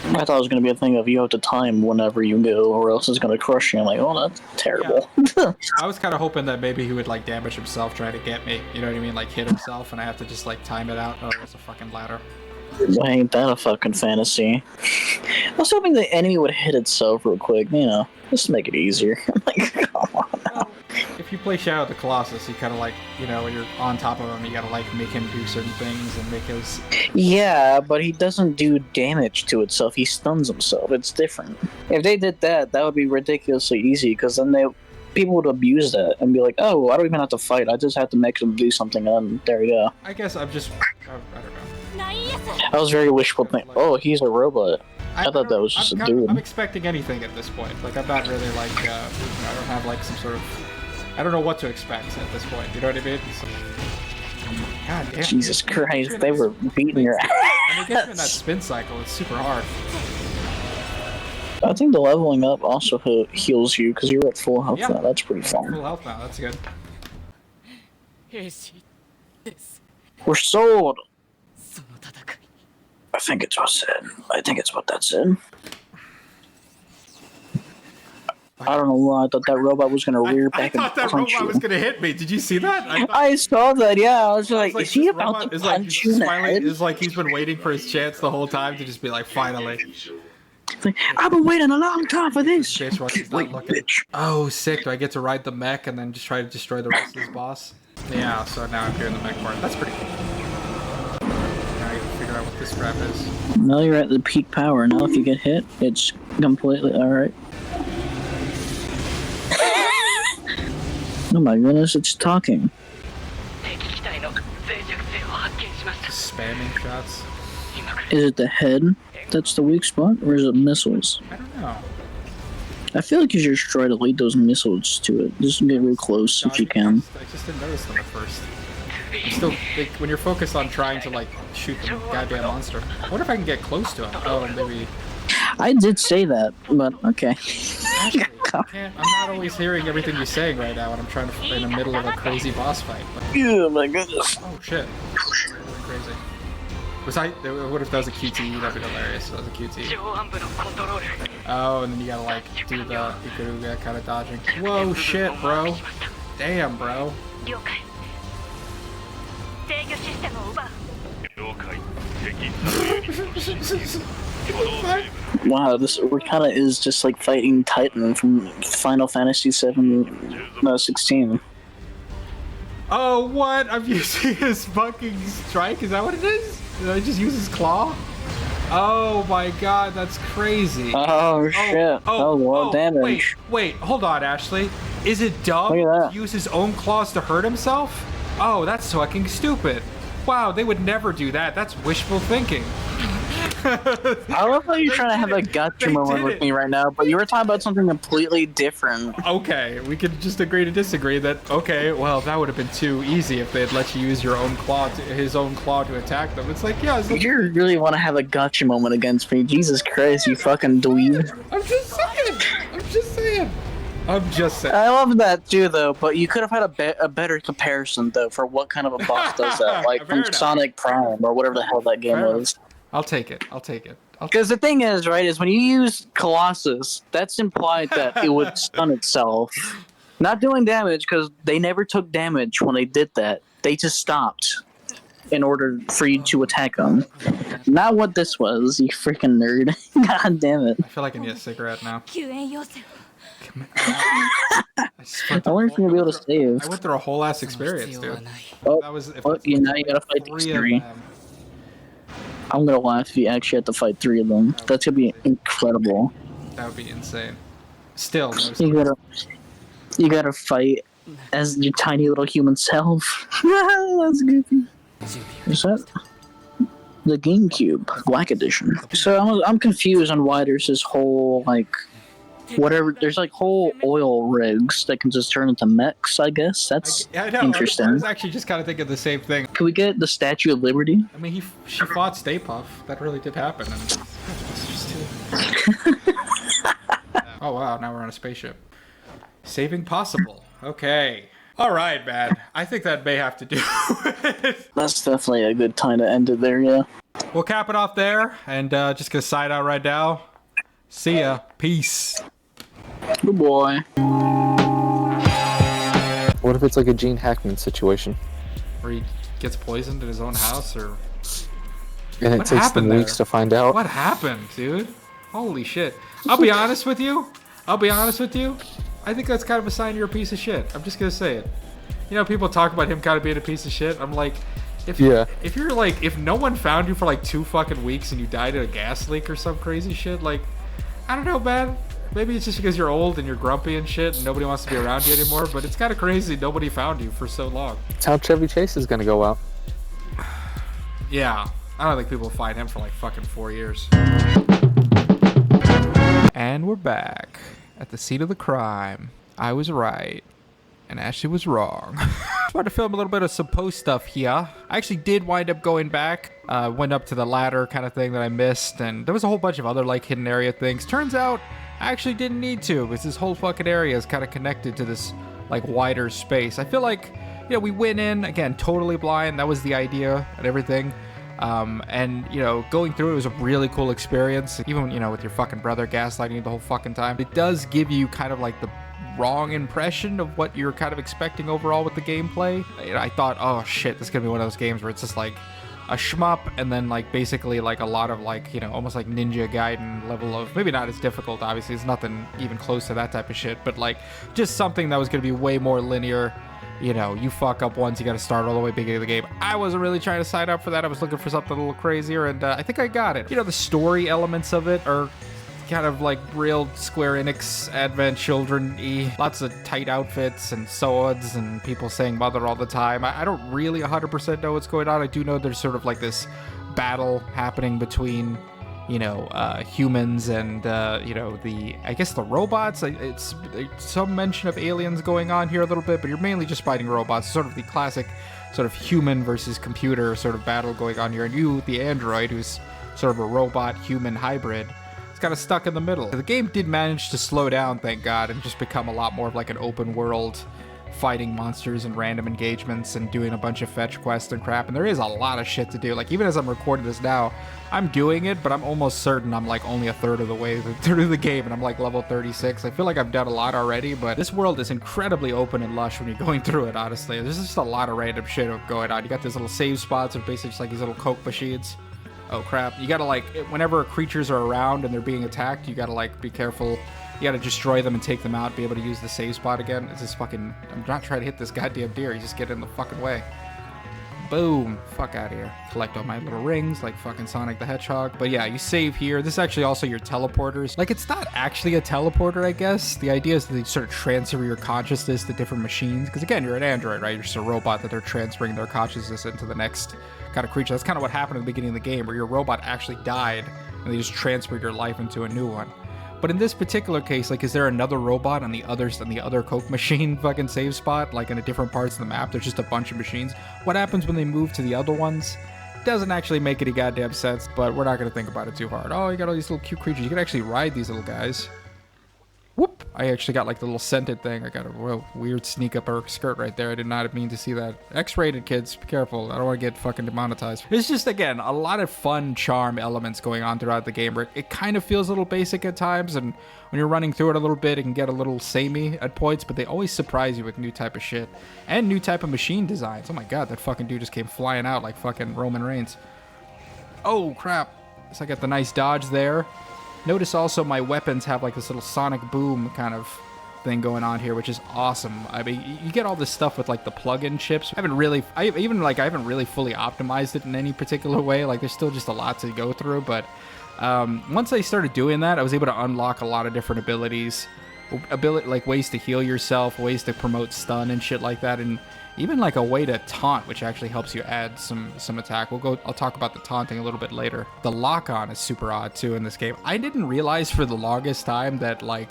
I thought it was going to be a thing of you have to time whenever you go or else it's going to crush you. I'm like, oh, that's terrible. Yeah. I was kind of hoping that maybe he would like damage himself trying to get me. You know what I mean? Like hit himself and I have to just like time it out. Oh, there's a fucking ladder. Ain't that a fucking fantasy? I was hoping the enemy would hit itself real quick, you know, just to make it easier. I'm like, come on now. If you play Shadow of the Colossus, you kind of like, you know, when you're on top of him, you gotta like make him do certain things and make his... Yeah, but he doesn't do damage to itself, he stuns himself, it's different. If they did that, that would be ridiculously easy, because then people would abuse that and be like, oh, I don't even have to fight, I just have to make them do something, and there you go. I guess I'm just... I don't know. I was very wishful thinking, oh, he's a robot. I thought that was just a dude. I'm expecting anything at this point. Like, I'm not really like, I don't have like some sort of... I don't know what to expect at this point, you know what I mean? So, God damn. Jesus Christ, they were beating your When it gets you in that ass. spin cycle, it's super hard. I think the leveling up also heals you because you're at full health Yeah. now. That's pretty Full fun. health now, that's good. We're sold. I think it's what said. I think it's what that said. I don't know why I thought that robot was gonna rear I back and thought that punch robot you. was gonna hit me. Did you see that? I saw that. Yeah, I was like, is he this about robot to is like, punch you in the head? It's like he's been waiting for his chance the whole time to just be like, finally. Like, I've been waiting a long time for this. Bitch, watch he's not looking. Oh, sick. Do I get to ride the mech and then just try to destroy the rest of his boss? Yeah, so now I'm doing the mech part. That's pretty cool. Now I gotta figure out what this crap is. Now you're at the peak power. Now if you get hit, it's completely alright. Oh my goodness, it's talking. Just spamming shots. Is it the head that's the weak spot, or is it missiles? I don't know. I feel like you should just try to lead those missiles to it. Just get real close if you can. I just didn't notice them at first. You still, like, when you're focused on trying to, like, shoot the goddamn monster. I wonder if I can get close to him. Oh, maybe... I did say that, but okay. Actually, I'm not always hearing everything you're saying right now when I'm trying to in the middle of a crazy boss fight. Like, Oh my goodness. oh shit. Crazy. What if that was a QTE? That'd be hilarious. That was a QTE. Oh, and then you gotta like do the Ikuruga kind of dodging. Whoa, shit, bro. Damn, bro. Wow, this we're kind of is just like fighting Titan from Final Fantasy 16. Oh, what? I'm using his fucking strike? Is that what it is? Did I just use his claw? Oh my god, that's crazy. Oh shit. Oh, well, damage. Wait, hold on, Ashley. Is it dumb to use his own claws to hurt himself? Oh, that's fucking stupid. Wow, they would never do that. That's wishful thinking. I love how you're trying to have a gotcha moment with me right now, but you were talking about something completely different. Okay, we could just agree to disagree that, okay, well, that would have been too easy if they had let you use your own claw, his own claw to attack them. It's like, yeah. It's like, you really want to have a gotcha moment against me. Jesus Christ, you fucking dweeb. I'm just saying. I'm just saying. I love that too, though, but you could have had a better comparison, though, for what kind of a boss does that. Like from Sonic Prime or whatever the hell that game was. I'll take it. Because the thing is, right, is when you use Colossus, that's implied that it would stun itself. Not doing damage, because they never took damage when they did that. They just stopped in order for you to attack them. Not what this was, you freaking nerd. God damn it. I feel like I need a cigarette now. I wonder if you're gonna be able to save. I went through a whole ass experience, dude. Oh, That was, if now you gotta fight these three. I'm gonna laugh if you actually have to fight 3 of them. That's gonna be incredible. That would be insane. Still, you gotta fight as your tiny little human self. That's goofy. Is that the GameCube Black Edition? So I'm confused on why there's this whole like whatever. There's like whole oil rigs that can just turn into mechs. I guess that's interesting. I was actually just kind of thinking the same thing. Can we get the Statue of Liberty? I mean, she fought Stay Puft. That really did happen. And oh wow, now we're on a spaceship. Saving possible. Okay. All right, man. I think that may have to do it. That's definitely a good time to end it there, yeah. We'll cap it off there, and just gonna sign out right now. See ya. Peace. Good boy. What if it's like a Gene Hackman situation? Where he gets poisoned in his own house, or... And it takes them weeks to find out. What happened, dude? Holy shit. I'll be honest with you. I think that's kind of a sign you're a piece of shit. I'm just gonna say it. You know, people talk about him kind of being a piece of shit. I'm like, if you're like, if no one found you for like 2 fucking weeks and you died in a gas leak or some crazy shit, like, I don't know, man. Maybe it's just because you're old and you're grumpy and shit and nobody wants to be around you anymore, but it's kind of crazy nobody found you for so long. That's how Chevy Chase is gonna go out. Yeah. I don't think people find him for like fucking 4 years. And we're back at the scene of the crime. I was right. And Ashley was wrong. Tried to film a little bit of some post stuff here. I actually did wind up going back. Went up to the ladder kind of thing that I missed. And there was a whole bunch of other like hidden area things. Turns out I actually didn't need to, because this whole fucking area is kind of connected to this like wider space. I feel like, you know, we went in, again, totally blind. That was the idea and everything. And, you know, going through it was a really cool experience. Even, you know, with your fucking brother gaslighting you the whole fucking time. It does give you kind of like the wrong impression of what you're kind of expecting overall with the gameplay. I thought, oh shit, this is gonna be one of those games where it's just like a shmup and then like basically like a lot of like, you know, almost like Ninja Gaiden level of, maybe not as difficult, obviously, it's nothing even close to that type of shit, but like just something that was gonna be way more linear. You know, you fuck up once, you gotta start all the way beginning of the game. I wasn't really trying to sign up for that. I was looking for something a little crazier, and I think I got it. You know, the story elements of it are kind of like real Square Enix Advent Children-y. Lots of tight outfits and swords and people saying mother all the time. I don't really 100% know what's going on. I do know there's sort of like this battle happening between, you know, humans and, you know, I guess the robots. It's some mention of aliens going on here a little bit, but you're mainly just fighting robots. Sort of the classic sort of human versus computer sort of battle going on here. And you, the android, who's sort of a robot-human hybrid, kind of stuck in the middle. The game did manage to slow down, thank God, and just become a lot more of like an open world, fighting monsters and random engagements and doing a bunch of fetch quests and crap. And there is a lot of shit to do. Like, even as I'm recording this now, I'm doing it, but I'm almost certain I'm like only a third of the way through the game, and I'm like level 36. I feel like I've done a lot already, but this world is incredibly open and lush when you're going through it, honestly. There's just a lot of random shit going on. You got these little save spots, or basically just like these little Coke machines. Oh crap, you gotta like, whenever creatures are around and they're being attacked, you gotta like be careful. You gotta destroy them and take them out, be able to use the save spot again. It's just fucking, I'm not trying to hit this goddamn deer, you just get in the fucking way. Boom, fuck out of here. Collect all my little rings like fucking Sonic the Hedgehog. But yeah, you save here. This is actually also your teleporters. Like, it's not actually a teleporter, I guess. The idea is that you sort of transfer your consciousness to different machines. Because again, you're an android, right? You're just a robot that they're transferring their consciousness into the next kind of creature. That's kind of what happened at the beginning of the game, where your robot actually died and they just transferred your life into a new one. But in this particular case, like, is there another robot on the other Coke machine fucking save spot, like in a different parts of the map? There's just a bunch of machines. What happens when they move to the other ones? Doesn't actually make any goddamn sense, but we're not gonna think about it too hard. Oh, you got all these little cute creatures. You can actually ride these little guys. Whoop! I actually got like the little scented thing. I got a real weird sneak up her skirt right there. I did not mean to see that. X-rated, kids. Be careful. I don't want to get fucking demonetized. It's just, again, a lot of fun charm elements going on throughout the game. Where it kind of feels a little basic at times, and when you're running through it a little bit, it can get a little samey at points, but they always surprise you with new type of shit. And new type of machine designs. Oh my god, that fucking dude just came flying out like fucking Roman Reigns. Oh, crap. So I got the nice dodge there. Notice also my weapons have like this little sonic boom kind of thing going on here, which is awesome. I mean, you get all this stuff with like the plug-in chips. I haven't really fully optimized it in any particular way. Like, there's still just a lot to go through, but once I started doing that, I was able to unlock a lot of different abilities, like ways to heal yourself, ways to promote stun and shit like that, and even like a way to taunt, which actually helps you add some attack. I'll talk about the taunting a little bit later. The lock-on is super odd too in this game. I didn't realize for the longest time that like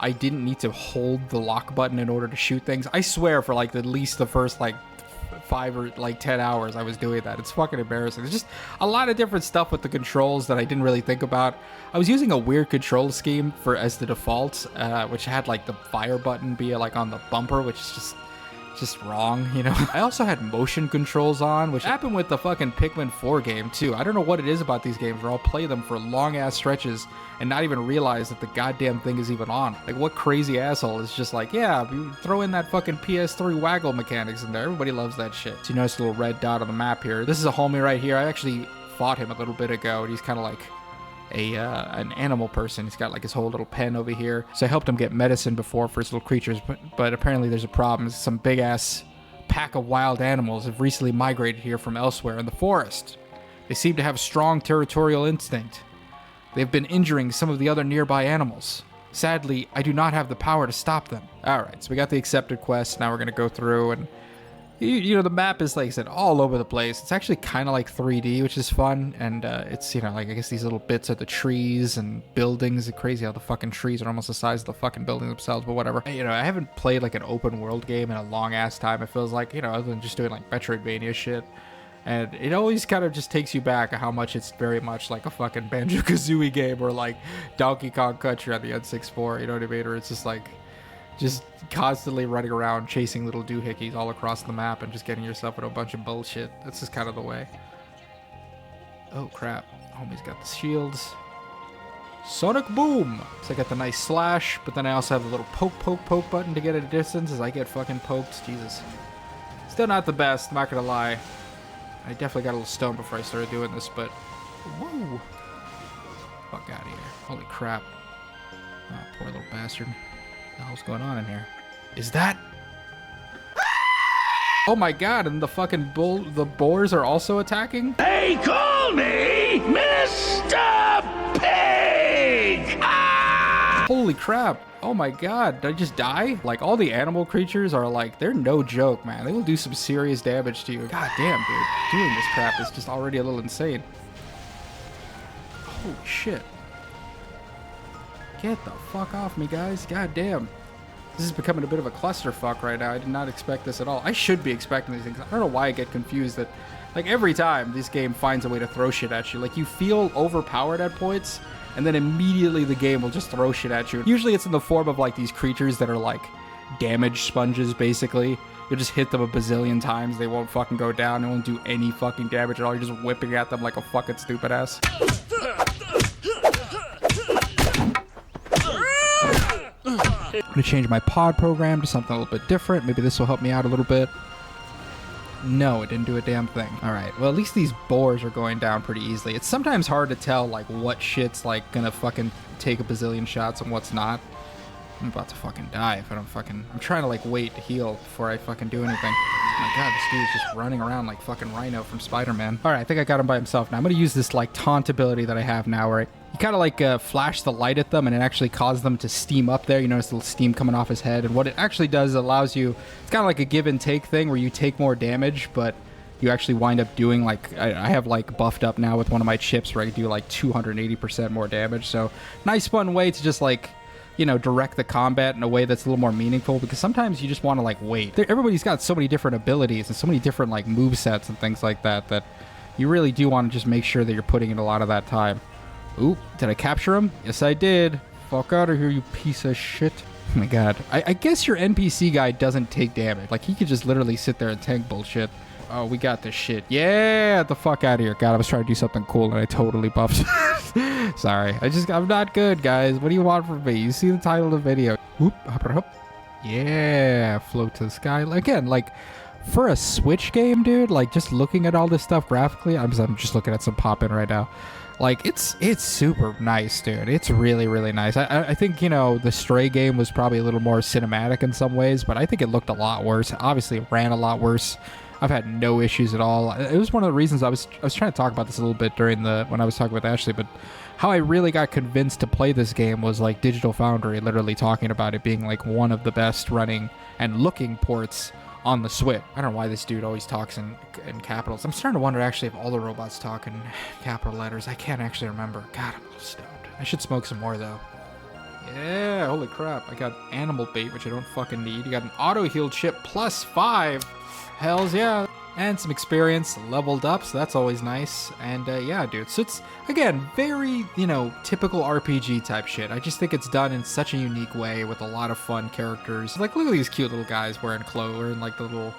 I didn't need to hold the lock button in order to shoot things. I swear for like at least the first like 5 or like 10 hours I was doing that. It's fucking embarrassing. There's just a lot of different stuff with the controls that I didn't really think about. I was using a weird control scheme as the default, which had like the fire button be like on the bumper, which is just wrong, you know. I also had motion controls on, which happened with the fucking Pikmin 4 game too. I don't know what it is about these games where I'll play them for long ass stretches and not even realize that the goddamn thing is even on. Like, what crazy asshole is just like, yeah, you throw in that fucking PS3 waggle mechanics in there. Everybody loves that shit. So you notice a little red dot on the map here. This is a homie right here. I actually fought him a little bit ago, and he's kind of like an animal person. He's got like his whole little pen over here. So I helped him get medicine before for his little creatures, but apparently there's a problem. Some big ass pack of wild animals have recently migrated here from elsewhere in the forest. They seem to have a strong territorial instinct. They've been injuring some of the other nearby animals. Sadly, I do not have the power to stop them. Alright, so we got the accepted quest. Now we're gonna go through and You know, the map is, like I said, all over the place. It's actually kind of like 3D, which is fun. And it's, you know, like I guess these little bits are the trees and buildings. It's crazy how the fucking trees are almost the size of the fucking buildings themselves, but whatever. You know, I haven't played like an open world game in a long ass time. It feels like, you know, other than just doing like Metroidvania shit. And it always kind of just takes you back how much it's very much like a fucking Banjo-Kazooie game or like Donkey Kong Country on the N64, you know what I mean? Or it's just like, just constantly running around chasing little doohickeys all across the map and just getting yourself into a bunch of bullshit. That's just kind of the way. Oh crap. Homie's got the shields. Sonic Boom! So I got the nice slash, but then I also have the little poke button to get at a distance as I get fucking poked. Jesus. Still not the best, not gonna lie. I definitely got a little stoned before I started doing this, but... Whoa! Fuck out of here. Holy crap. Oh, poor little bastard. What the hell's going on in here? Is that... Oh my god, and the fucking the boars are also attacking? They call me Mr. Pig! Ah! Holy crap. Oh my god, did I just die? Like, all the animal creatures are like, they're no joke, man. They will do some serious damage to you. God damn, dude. Doing this crap is just already a little insane. Holy shit. Get the fuck off me, guys. God damn. This is becoming a bit of a clusterfuck right now. I did not expect this at all. I should be expecting these things. I don't know why I get confused that, like, every time this game finds a way to throw shit at you, like, you feel overpowered at points, and then immediately the game will just throw shit at you. Usually it's in the form of, like, these creatures that are, like, damage sponges, basically. You'll just hit them a bazillion times. They won't fucking go down. They won't do any fucking damage at all. You're just whipping at them like a fucking stupid ass. I'm gonna change my pod program to something a little bit different. Maybe this will help me out a little bit. No, it didn't do a damn thing. All right, well, at least these boars are going down pretty easily. It's sometimes hard to tell, like, what shit's, like, gonna fucking take a bazillion shots and what's not. I'm about to fucking die if I don't fucking... I'm trying to, like, wait to heal before I fucking do anything. Oh my god, this dude's just running around like fucking Rhino from Spider-Man. All right, I think I got him by himself. Now I'm gonna use this, like, taunt ability that I have now, where you kind of, like, flash the light at them, and it actually causes them to steam up there. You notice the little steam coming off his head, and what it actually does is allows you... It's kind of like a give and take thing, where you take more damage, but you actually wind up doing, like... I have, like, buffed up now with one of my chips where I do, like, 280% more damage, so nice fun way to just, like... you know, direct the combat in a way that's a little more meaningful, because sometimes you just want to, like, wait. Everybody's got so many different abilities and so many different, like, move sets and things like that, that you really do want to just make sure that you're putting in a lot of that time. Oop, did I capture him? Yes, I did. Fuck out of here, you piece of shit. Oh my god. I guess your NPC guy doesn't take damage. Like, he could just literally sit there and tank bullshit. Oh, we got this shit. Yeah, the fuck out of here. God, I was trying to do something cool and I totally buffed. Sorry. I'm not good, guys. What do you want from me? You see the title of the video. Whoop, hop, hop. Yeah, float to the sky. Again, like, for a Switch game, dude, like, just looking at all this stuff graphically, I'm just looking at some pop-in right now. Like, it's super nice, dude. It's really, really nice. I think, you know, the Stray game was probably a little more cinematic in some ways, but I think it looked a lot worse. Obviously, it ran a lot worse. I've had no issues at all. It was one of the reasons I was trying to talk about this a little bit when I was talking with Ashley, but how I really got convinced to play this game was, like, Digital Foundry literally talking about it being, like, one of the best running and looking ports on the Switch. I don't know why this dude always talks in capitals. I'm starting to wonder, actually, if all the robots talk in capital letters. I can't actually remember. God, I'm a little stoned. I should smoke some more, though. Yeah, holy crap. I got animal bait, which I don't fucking need. You got an auto-heal chip +5. Hells yeah. And some experience leveled up, so that's always nice. And yeah, dude, so it's, again, very, you know, typical RPG type shit. I just think it's done in such a unique way with a lot of fun characters. Like, look at these cute little guys wearing like the little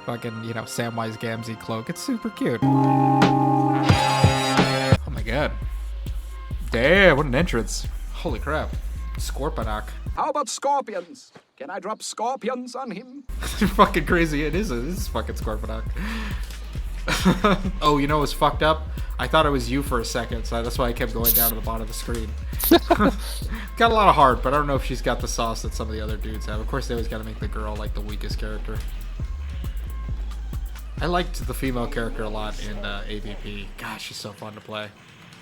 fucking, you know, Samwise Gamgee cloak. It's super cute. Oh my god. Damn, what an entrance. Holy crap. Scorponok. How about scorpions? Can I drop scorpions on him? Fucking crazy. It is fucking Scorponok. Oh, you know what's fucked up? I thought it was you for a second, so that's why I kept going down to the bottom of the screen. Got a lot of heart, but I don't know if she's got the sauce that some of the other dudes have. Of course, they always gotta make the girl, like, the weakest character. I liked the female character a lot in AVP. Gosh, she's so fun to play.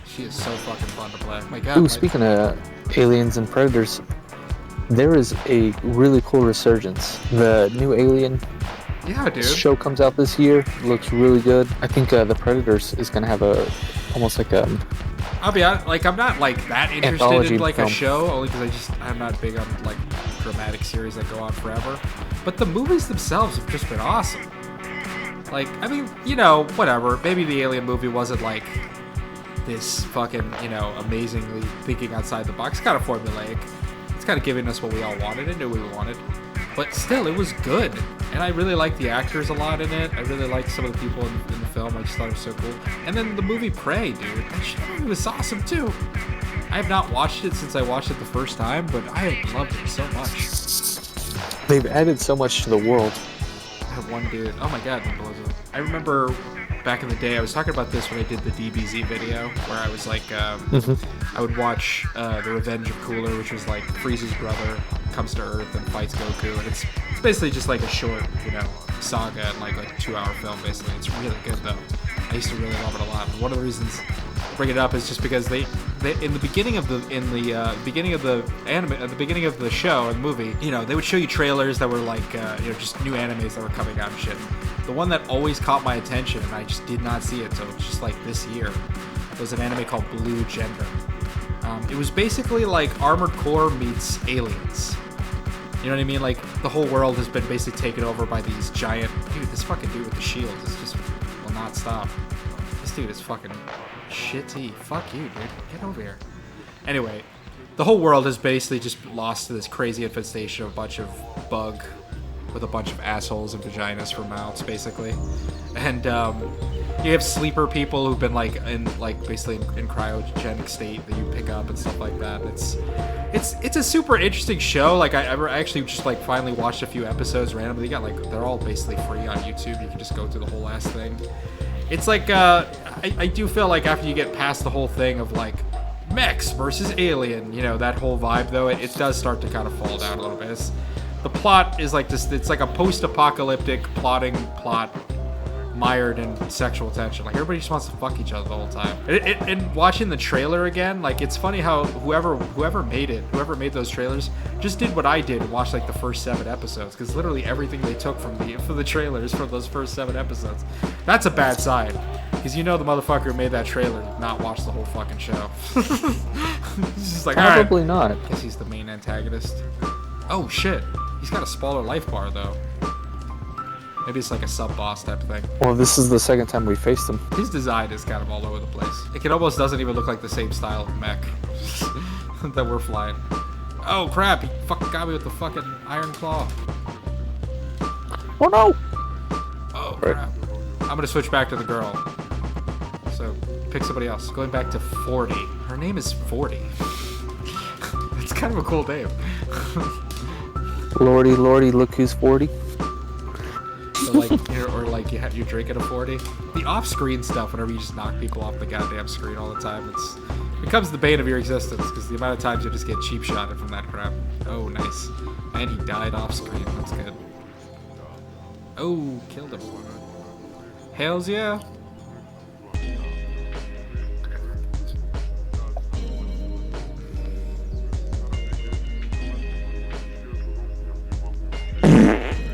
She is so fucking fun to play. Oh my god. Ooh, speaking of aliens and predators, there is a really cool resurgence. The new alien Yeah, dude. Show comes out this year. It looks really good. I think The Predators is gonna have almost like a. I'll be honest, like I'm not like that interested Anthology in like film. a show, only because I'm not big on like dramatic series that go on forever. But the movies themselves have just been awesome. Like, I mean, you know, whatever. Maybe the Alien movie wasn't like this fucking, you know, amazingly thinking outside the box. It's kind of formulaic. It's kind of giving us what we all wanted and knew we wanted. But still, it was good. And I really like the actors a lot in it. I really like some of the people in the film. I just thought it was so cool. And then the movie Prey, dude. That shit was awesome, too. I have not watched it since I watched it the first time, but I have loved it so much. They've added so much to the world. I have one dude. Oh my god, I remember back in the day, I was talking about this when I did the DBZ video, where I was like, I would watch The Revenge of Cooler, which was like Frieza's brother comes to Earth and fights Goku, and it's basically just like a short, you know, saga and like a 2-hour film. Basically, it's really good though. I used to really love it a lot. And one of the reasons I bring it up is just because they in the beginning of the beginning of the anime, at the beginning of the show and the movie, you know, they would show you trailers that were like you know, just new animes that were coming out and shit. The one that always caught my attention, and I just did not see it until just like this year, was an anime called Blue Gender. It was basically like Armored Core meets Aliens. You know what I mean? Like, the whole world has been basically taken over by these giant... Dude, this fucking dude with the shield is just... will not stop. This dude is fucking shitty. Fuck you, dude. Get over here. Anyway, the whole world has basically just lost to this crazy infestation of a bunch of bug with a bunch of assholes and vaginas for mouths, basically. And, you have sleeper people who've been like basically in cryogenic state that you pick up and stuff like that. It's a super interesting show. Like I actually just like finally watched a few episodes randomly. They're all basically free on YouTube. You can just go through the whole last thing. It's like I do feel like after you get past the whole thing of like mechs versus alien, you know, that whole vibe though, it does start to kind of fall down a little bit. The plot is like this. It's like a post-apocalyptic plot. Mired in sexual tension. Like, everybody just wants to fuck each other the whole time. And watching the trailer again, like, it's funny how whoever made those trailers just did what I did and watched like the first 7 episodes, because literally everything they took from the trailers from those first 7 episodes. That's a bad sign, because you know the motherfucker who made that trailer did not watch the whole fucking show. He's just like, probably all right. not. Guess he's the main antagonist. Oh shit, he's got a smaller life bar though. Maybe it's like a sub-boss type thing. Well, this is the second time we faced him. His design is kind of all over the place. It almost doesn't even look like the same style of mech that we're flying. Oh crap, he fucking got me with the fucking iron claw. Oh no! Oh crap. I'm gonna switch back to the girl. So, pick somebody else. Going back to 40. Her name is 40. It's kind of a cool name. Lordy, look who's 40. So like, or like you're drinking a 40. The off-screen stuff, whenever you just knock people off the goddamn screen all the time, it becomes the bane of your existence, because the amount of times you just get cheap-shotted from that crap. Oh, nice. And he died off-screen. That's good. Oh, killed him. Hells yeah.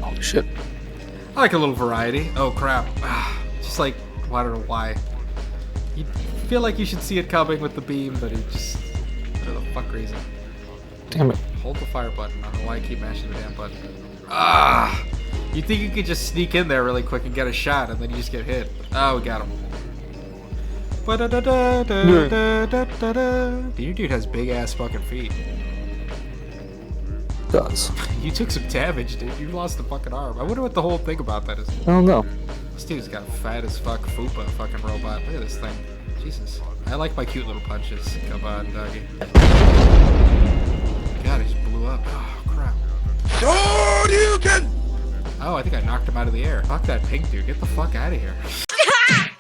Oh shit. I like a little variety. Oh crap. Just like, I don't know why. You feel like you should see it coming with the beam, but it just, for the fuck reason. Damn it. Hold the fire button. I don't know why I keep mashing the damn button. Ah! You think you could just sneak in there really quick and get a shot, and then you just get hit. Oh, we got him. Your dude has big ass fucking feet. Does. You took some damage, dude. You lost a fucking arm. I wonder what the whole thing about that is. I don't know. This dude's got a fat as fuck fupa fucking robot. Look at this thing. Jesus. I like my cute little punches. Come on, doggy. God, he just blew up. Oh, crap. Oh, you can! Oh, I think I knocked him out of the air. Fuck that pink dude. Get the fuck out of here. Stop!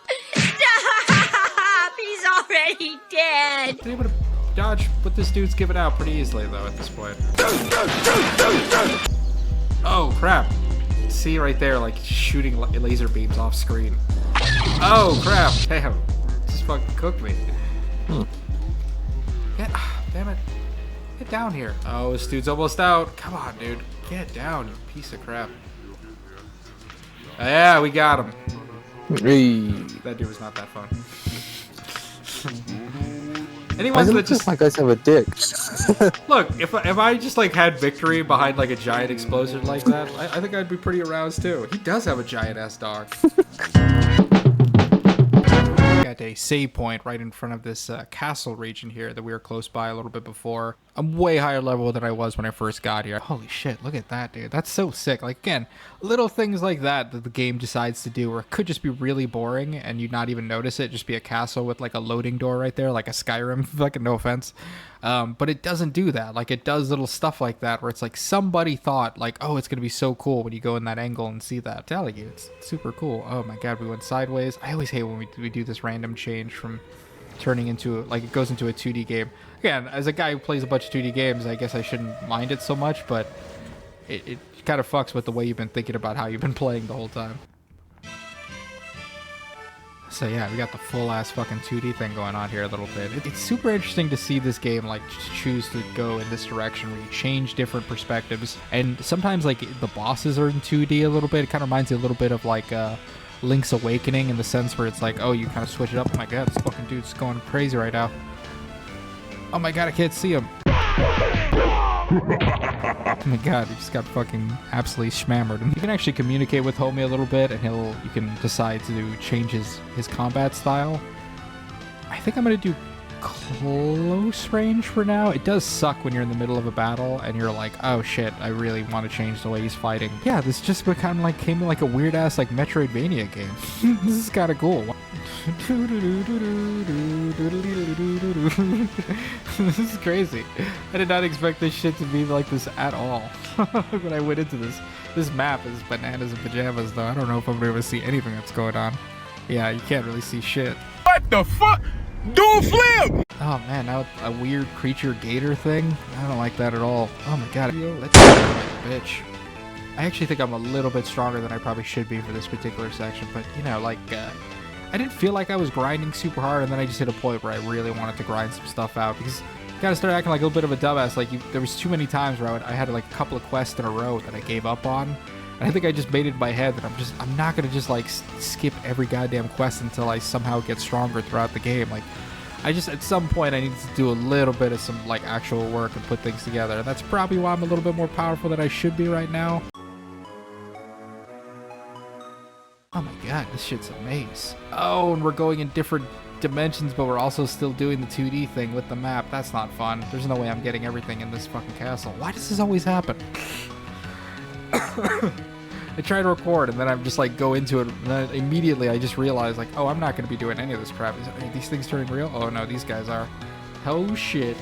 He's already dead! Been able to dodge what this dude's giving out pretty easily, though, at this point. Oh, crap. See right there, like, shooting laser beams off screen. Oh, crap. Damn. Just fucking cooked me. Damn it. Get down here. Oh, this dude's almost out. Come on, dude. Get down, you piece of crap. Yeah, we got him. Hey. That dude was not that fun. Why Anyone does it that look just like my guys have a dick? look, if I just like had victory behind like a giant explosion like that, I think I'd be pretty aroused too. He does have a giant ass dog. Got a save point right in front of this castle region here that we were close by a little bit before. I'm way higher level than I was when I first got here. Holy shit, look at that, dude. That's so sick. Like, again, little things like that that the game decides to do, or it could just be really boring and you'd not even notice it. Just be a castle with like a loading door right there, like a Skyrim. Fucking no offense. But it doesn't do that. Like, it does little stuff like that where it's like somebody thought like, oh, it's gonna be so cool when you go in that angle and see that. I'm telling you, it's super cool. Oh my god, we went sideways. I always hate when we do this random change from turning into like it goes into a 2D game. Again, as a guy who plays a bunch of 2D games, I guess I shouldn't mind it so much, but it kind of fucks with the way you've been thinking about how you've been playing the whole time. So yeah, we got the full ass fucking 2D thing going on here a little bit. It's super interesting to see this game like choose to go in this direction where you change different perspectives, and sometimes like the bosses are in 2D a little bit. It kind of reminds me a little bit of like Link's Awakening in the sense where it's like, oh, you kind of switch it up. Oh my god, this fucking dude's going crazy right now. Oh my god, I can't see him. Oh my god, he just got fucking absolutely schmammered. And you can actually communicate with Homie a little bit, and you can decide to change his combat style. I think I'm gonna do close range for now. It does suck when you're in the middle of a battle and you're like, oh shit, I really want to change the way he's fighting. Yeah, this just kind of like came like a weird ass like Metroidvania game. This is kind of cool. This is crazy. I did not expect this shit to be like this at all. When I went into this map is bananas and pajamas though. I don't know if I'm gonna be able to see anything that's going on. Yeah, you can't really see shit. What the fuck? Do a flip! Oh man, now a weird creature gator thing? I don't like that at all. Oh my god, let's go like a bitch. I actually think I'm a little bit stronger than I probably should be for this particular section, but you know, like, I didn't feel like I was grinding super hard, and then I just hit a point where I really wanted to grind some stuff out, because you gotta start acting like a little bit of a dumbass. Like, there was too many times where I had like a couple of quests in a row that I gave up on. And I think I just made it in my head that I'm not gonna just like skip every goddamn quest until I somehow get stronger throughout the game. Like, at some point I need to do a little bit of some like actual work and put things together. And that's probably why I'm a little bit more powerful than I should be right now. Oh my god, this shit's a maze. Oh, and we're going in different dimensions, but we're also still doing the 2D thing with the map. That's not fun. There's no way I'm getting everything in this fucking castle. Why does this always happen? I try to record and then I'm just like go into it, and then immediately I just realize like, oh, I'm not going to be doing any of this crap. Are these things turning real? Oh no, these guys are. Oh shit.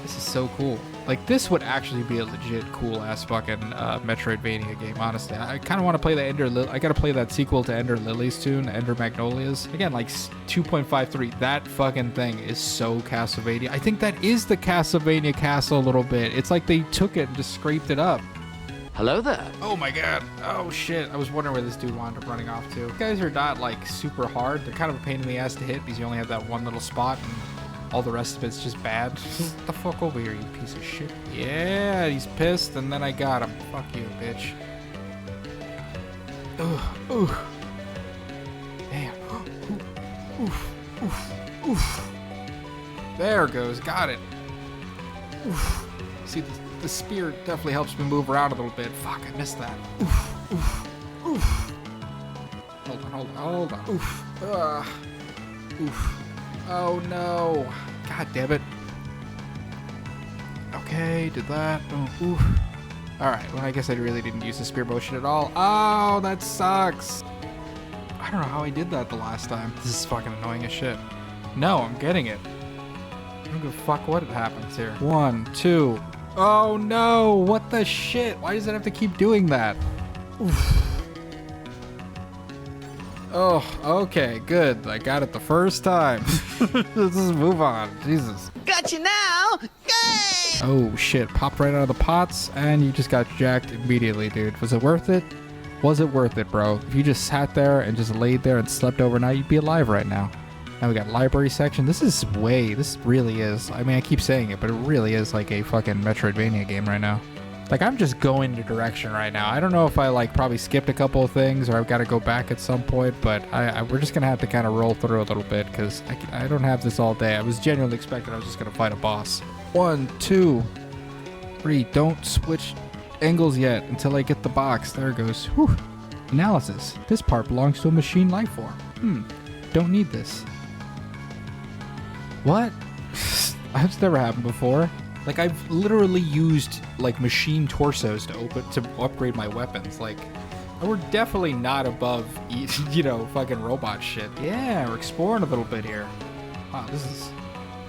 This is so cool. Like, this would actually be a legit cool ass fucking Metroidvania game, honestly. I kind of want to play the I gotta play that sequel to Ender Lilies tune, Ender Magnolias. Again, like 2.53, that fucking thing is so Castlevania. I think that is the Castlevania castle a little bit. It's like they took it and just scraped it up. Hello there. Oh my god. Oh shit. I was wondering where this dude wound up running off to. These guys are not like super hard. They're kind of a pain in the ass to hit because you only have that one little spot and all the rest of it's just bad. Get the fuck over here, you piece of shit. Yeah, he's pissed and then I got him. Fuck you, bitch. Ooh, ooh. Damn. Oof, oof, oof. There goes. Got it. Oof. See, the spear definitely helps me move around a little bit. Fuck, I missed that. Oof, oof, oof. Hold on. Oof. Oof. Oh no. God damn it. Okay, did that. Oh, oof. Alright, well I guess I really didn't use the spear motion at all. Oh, that sucks. I don't know how I did that the last time. This is fucking annoying as shit. No, I'm getting it. I don't give a fuck what happens here. 1, 2. Oh no, what the shit? Why does it have to keep doing that? Oof. Oh, okay, good. I got it the first time. Let's just move on. Jesus. Got you now! Yay! Oh shit, popped right out of the pots and you just got jacked immediately, dude. Was it worth it? Was it worth it, bro? If you just sat there and just laid there and slept overnight, you'd be alive right now. Now we got library section. This really is. I mean, I keep saying it, but it really is like a fucking Metroidvania game right now. Like, I'm just going the direction right now. I don't know if I, like, probably skipped a couple of things or I've got to go back at some point, but we're just going to have to kind of roll through a little bit because I don't have this all day. I was genuinely expecting I was just going to fight a boss. 1, 2, 3. Don't switch angles yet until I get the box. There it goes. Whew. Analysis. This part belongs to a machine life form. Don't need this. What? That's never happened before. Like, I've literally used, like, machine torsos to upgrade my weapons. Like, we're definitely not above, you know, fucking robot shit. Yeah, we're exploring a little bit here. Wow, this is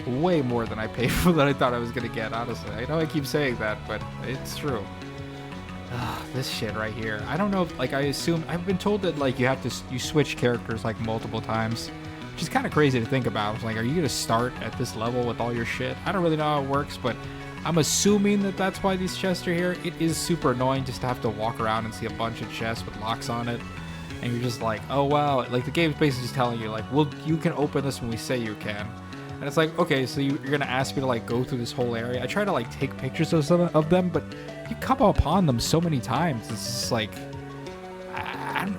way more than I paid for than I thought I was gonna get, honestly. I know I keep saying that, but it's true. This shit right here. I don't know if, like, I assume, I've been told that, like, you switch characters, like, multiple times. Which is kind of crazy to think about. It's like, are you going to start at this level with all your shit? I don't really know how it works, but I'm assuming that that's why these chests are here. It is super annoying just to have to walk around and see a bunch of chests with locks on it. And you're just like, oh, wow. Like, the game's basically just telling you, like, well, you can open this when we say you can. And it's like, okay, so you're going to ask me to, like, go through this whole area. I try to, like, take pictures of some of them, but you come upon them so many times. It's just like,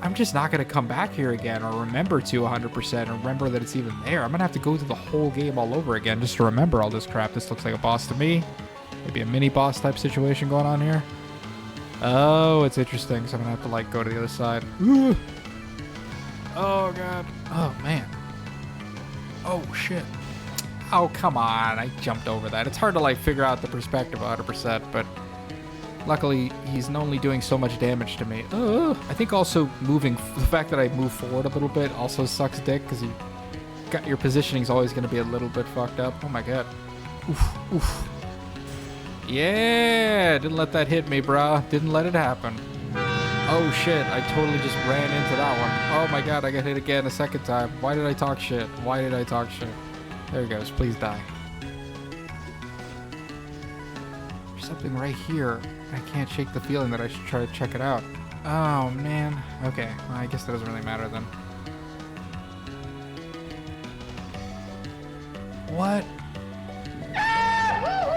I'm just not going to come back here again or remember to 100% or remember that it's even there. I'm going to have to go through the whole game all over again just to remember all this crap. This looks like a boss to me. Maybe a mini boss type situation going on here. Oh, it's interesting. So I'm going to have to, like, go to the other side. Ooh. Oh, God. Oh, man. Oh, shit. Oh, come on. I jumped over that. It's hard to, like, figure out the perspective 100%, but luckily, he's only doing so much damage to me. I think also the fact that I move forward a little bit also sucks dick because your positioning is always going to be a little bit fucked up. Oh my god. Oof, oof. Yeah, didn't let that hit me, brah. Didn't let it happen. Oh shit, I totally just ran into that one. Oh my god, I got hit again a second time. Why did I talk shit? Why did I talk shit? There he goes, please die. There's something right here. I can't shake the feeling that I should try to check it out. Oh man. Okay, well, I guess that doesn't really matter then. What?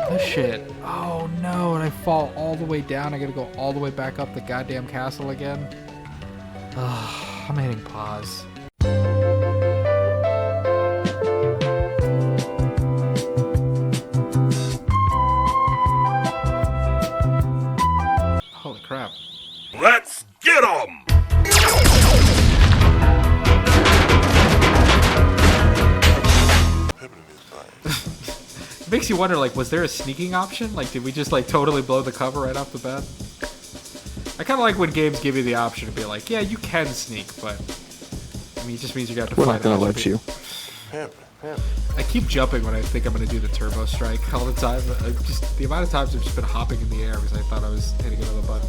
This shit. Oh no, and I fall all the way down. I gotta go all the way back up the goddamn castle again. I'm hitting pause. Holy crap. Let's get 'em! It makes you wonder, like, was there a sneaking option? Like, did we just, like, totally blow the cover right off the bat? I kind of like when games give you the option to be like, yeah, you can sneak, but I mean, it just means you got to fight. We're not gonna let you. I keep jumping when I think I'm gonna do the turbo strike all the time. Just the amount of times I've just been hopping in the air because I thought I was hitting another button.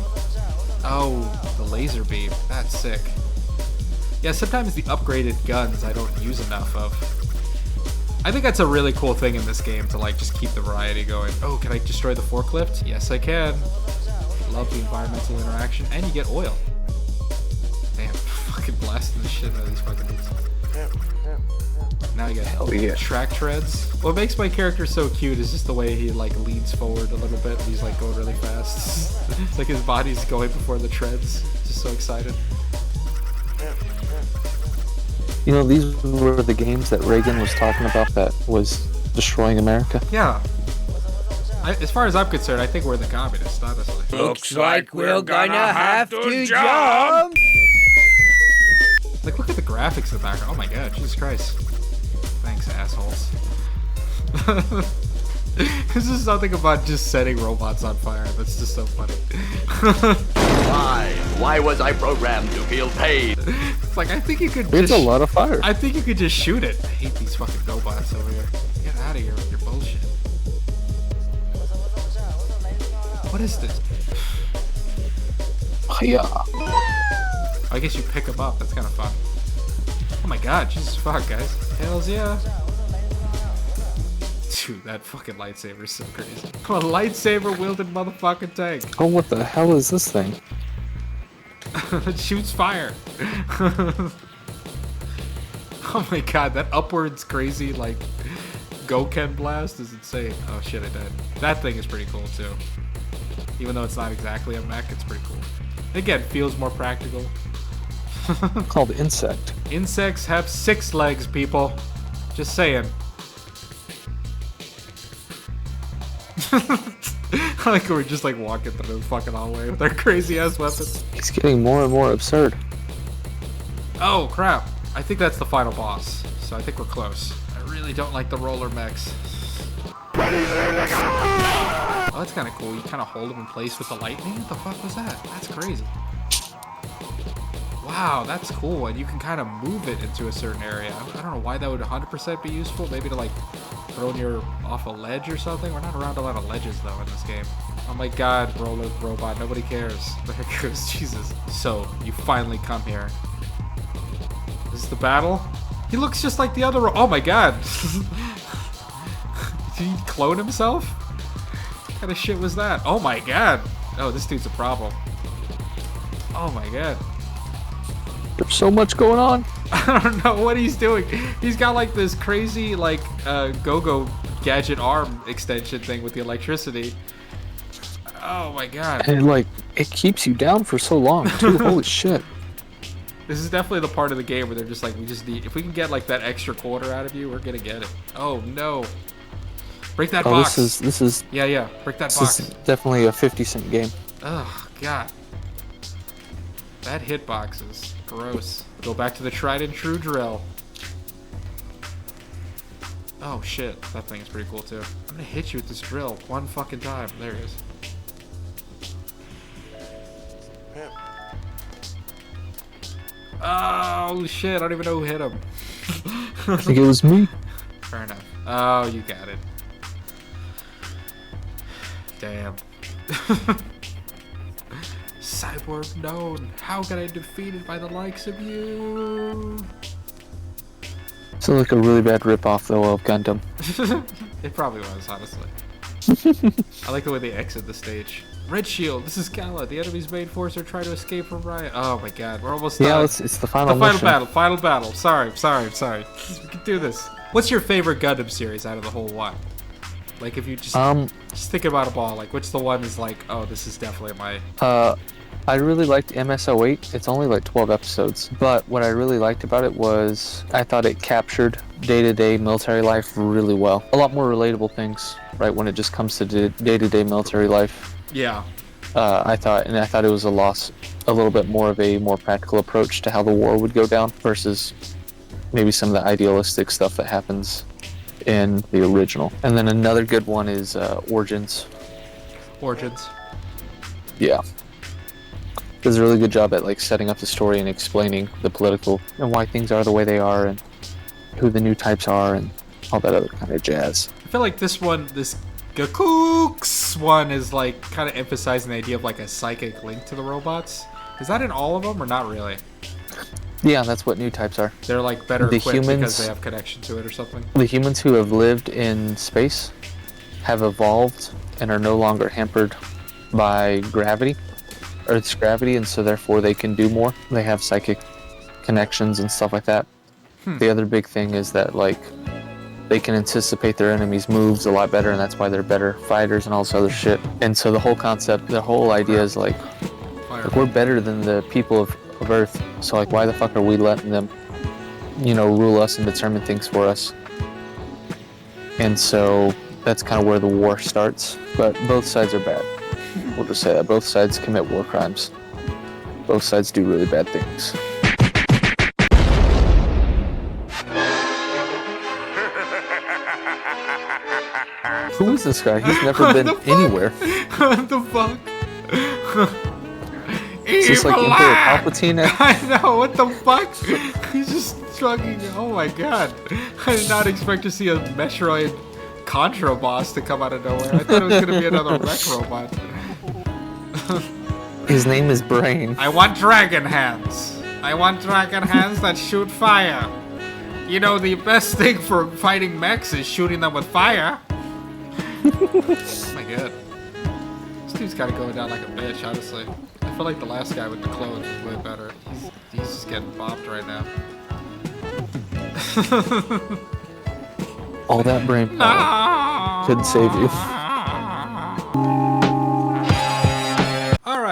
Oh, the laser beam. That's sick. Yeah, sometimes the upgraded guns I don't use enough of. I think that's a really cool thing in this game to, like, just keep the variety going. Oh, can I destroy the forklift? Yes, I can. Love the environmental interaction. And you get oil. Damn, fucking blasting the shit out of these fucking dudes. Now you got track treads. What makes my character so cute is just the way he, like, leans forward a little bit. He's, like, going really fast. It's like his body's going before the treads. Just so excited. You know, these were the games that Reagan was talking about that was destroying America. Yeah. As far as I'm concerned, I think we're the communists, honestly. Looks like we're gonna have to jump! Like, look at the graphics in the background. Oh my god, Jesus Christ. Thanks, assholes. This is something about just setting robots on fire. That's just so funny. Why was I programmed to feel pain? It's like, I think you could It's a lot of fire. I think you could just shoot it. I hate these fucking robots over here. Get out of here with your bullshit. What is this? Oh, yeah. I guess you pick them up. That's kind of fun. Oh my god, Jesus fuck, guys. Hells yeah. Dude, that fucking lightsaber is so crazy. A lightsaber wielded motherfucking tank. Oh, what the hell is this thing? It shoots fire. Oh my god, that upwards crazy, like, Goken blast is insane. Oh shit, I died. That thing is pretty cool too. Even though it's not exactly a mech, it's pretty cool. Again, feels more practical. Called insect. Insects have 6 legs, people. Just saying. I like we're just like walking through the fucking hallway with our crazy ass weapons. It's getting more and more absurd. Oh crap! I think that's the final boss, so I think we're close. I really don't like the roller mechs. Oh, that's kind of cool. You kind of hold them in place with the lightning. What the fuck was that? That's crazy. Wow, that's cool. And you can kind of move it into a certain area. I don't know why that would 100% be useful. Maybe to like throw near off a ledge or something. We're not around a lot of ledges though in this game. Oh my god, roller robot. Nobody cares. There it goes. Jesus. So, you finally come here. This is the battle? He looks just like the other oh my god. Did he clone himself? What kind of shit was that? Oh my god. Oh, this dude's a problem. Oh my god. There's so much going on. I don't know what he's doing. He's got like this crazy like go-go gadget arm extension thing with the electricity. Oh my god. And like it keeps you down for so long too. Holy shit. This is definitely the part of the game where they're just like, we just need, if we can get like that extra quarter out of you, we're gonna get it. Oh no. Break that box. This is Yeah, break that this box. is definitely a 50-cent game. Oh god. That hitbox is gross. Go back to the tried and true drill. Oh shit, that thing is pretty cool too. I'm gonna hit you with this drill one fucking time. There it is. Oh shit, I don't even know who hit him. I think it was me. Fair enough. Oh, you got it. Damn. Cyborg known. How can I be defeated by the likes of you? So like a really bad ripoff though of Gundam. It probably was, honestly. I like the way they exit the stage. Red Shield, this is Gala. The enemy's main force are trying to escape from Riot. Oh my god, we're almost done. Yeah, it's the final mission. Final battle. Sorry. We can do this. What's your favorite Gundam series out of the whole one? Like if you just think about a ball, like which the one is like, oh, this is definitely my... I really liked MS-08. It's only like 12 episodes. But what I really liked about it was I thought it captured day-to-day military life really well. A lot more relatable things, right, when it just comes to day-to-day military life. Yeah. I thought it was a little bit more of a more practical approach to how the war would go down versus maybe some of the idealistic stuff that happens in the original. And then another good one is Origins. Origins. Yeah. Does a really good job at like setting up the story and explaining the political and why things are the way they are and who the new types are and all that other kind of jazz. I feel like this Gakooks one is like kind of emphasizing the idea of like a psychic link to the robots. Is that in all of them or not really? Yeah, that's what new types are. They're like better equipped because they have connection to it or something? The humans who have lived in space have evolved and are no longer hampered by gravity, Earth's gravity, and so therefore they can do more. They have psychic connections and stuff like that. The other big thing is that like they can anticipate their enemies' moves a lot better, and that's why they're better fighters and all this other shit. And so the whole concept, the whole idea is like we're better than the people of Earth, so like why the fuck are we letting them, rule us and determine things for us? And so that's kind of where the war starts. But both sides are bad. We'll just say that. Both sides commit war crimes. Both sides do really bad things. Who is this guy? He's never been anywhere. What the fuck? Is this like Emperor Palpatine? I know, what the fuck? He's just shrugging. Oh my god. I did not expect to see a Metroid Contra boss to come out of nowhere. I thought it was going to be another Mech robot. His name is Brain. I want dragon hands. I want dragon hands that shoot fire. You know, the best thing for fighting mechs is shooting them with fire. Oh my god. This dude's kind of going down like a bitch, honestly. I feel like the last guy with the clothes was way better. He's just getting bopped right now. All that brain power could save you.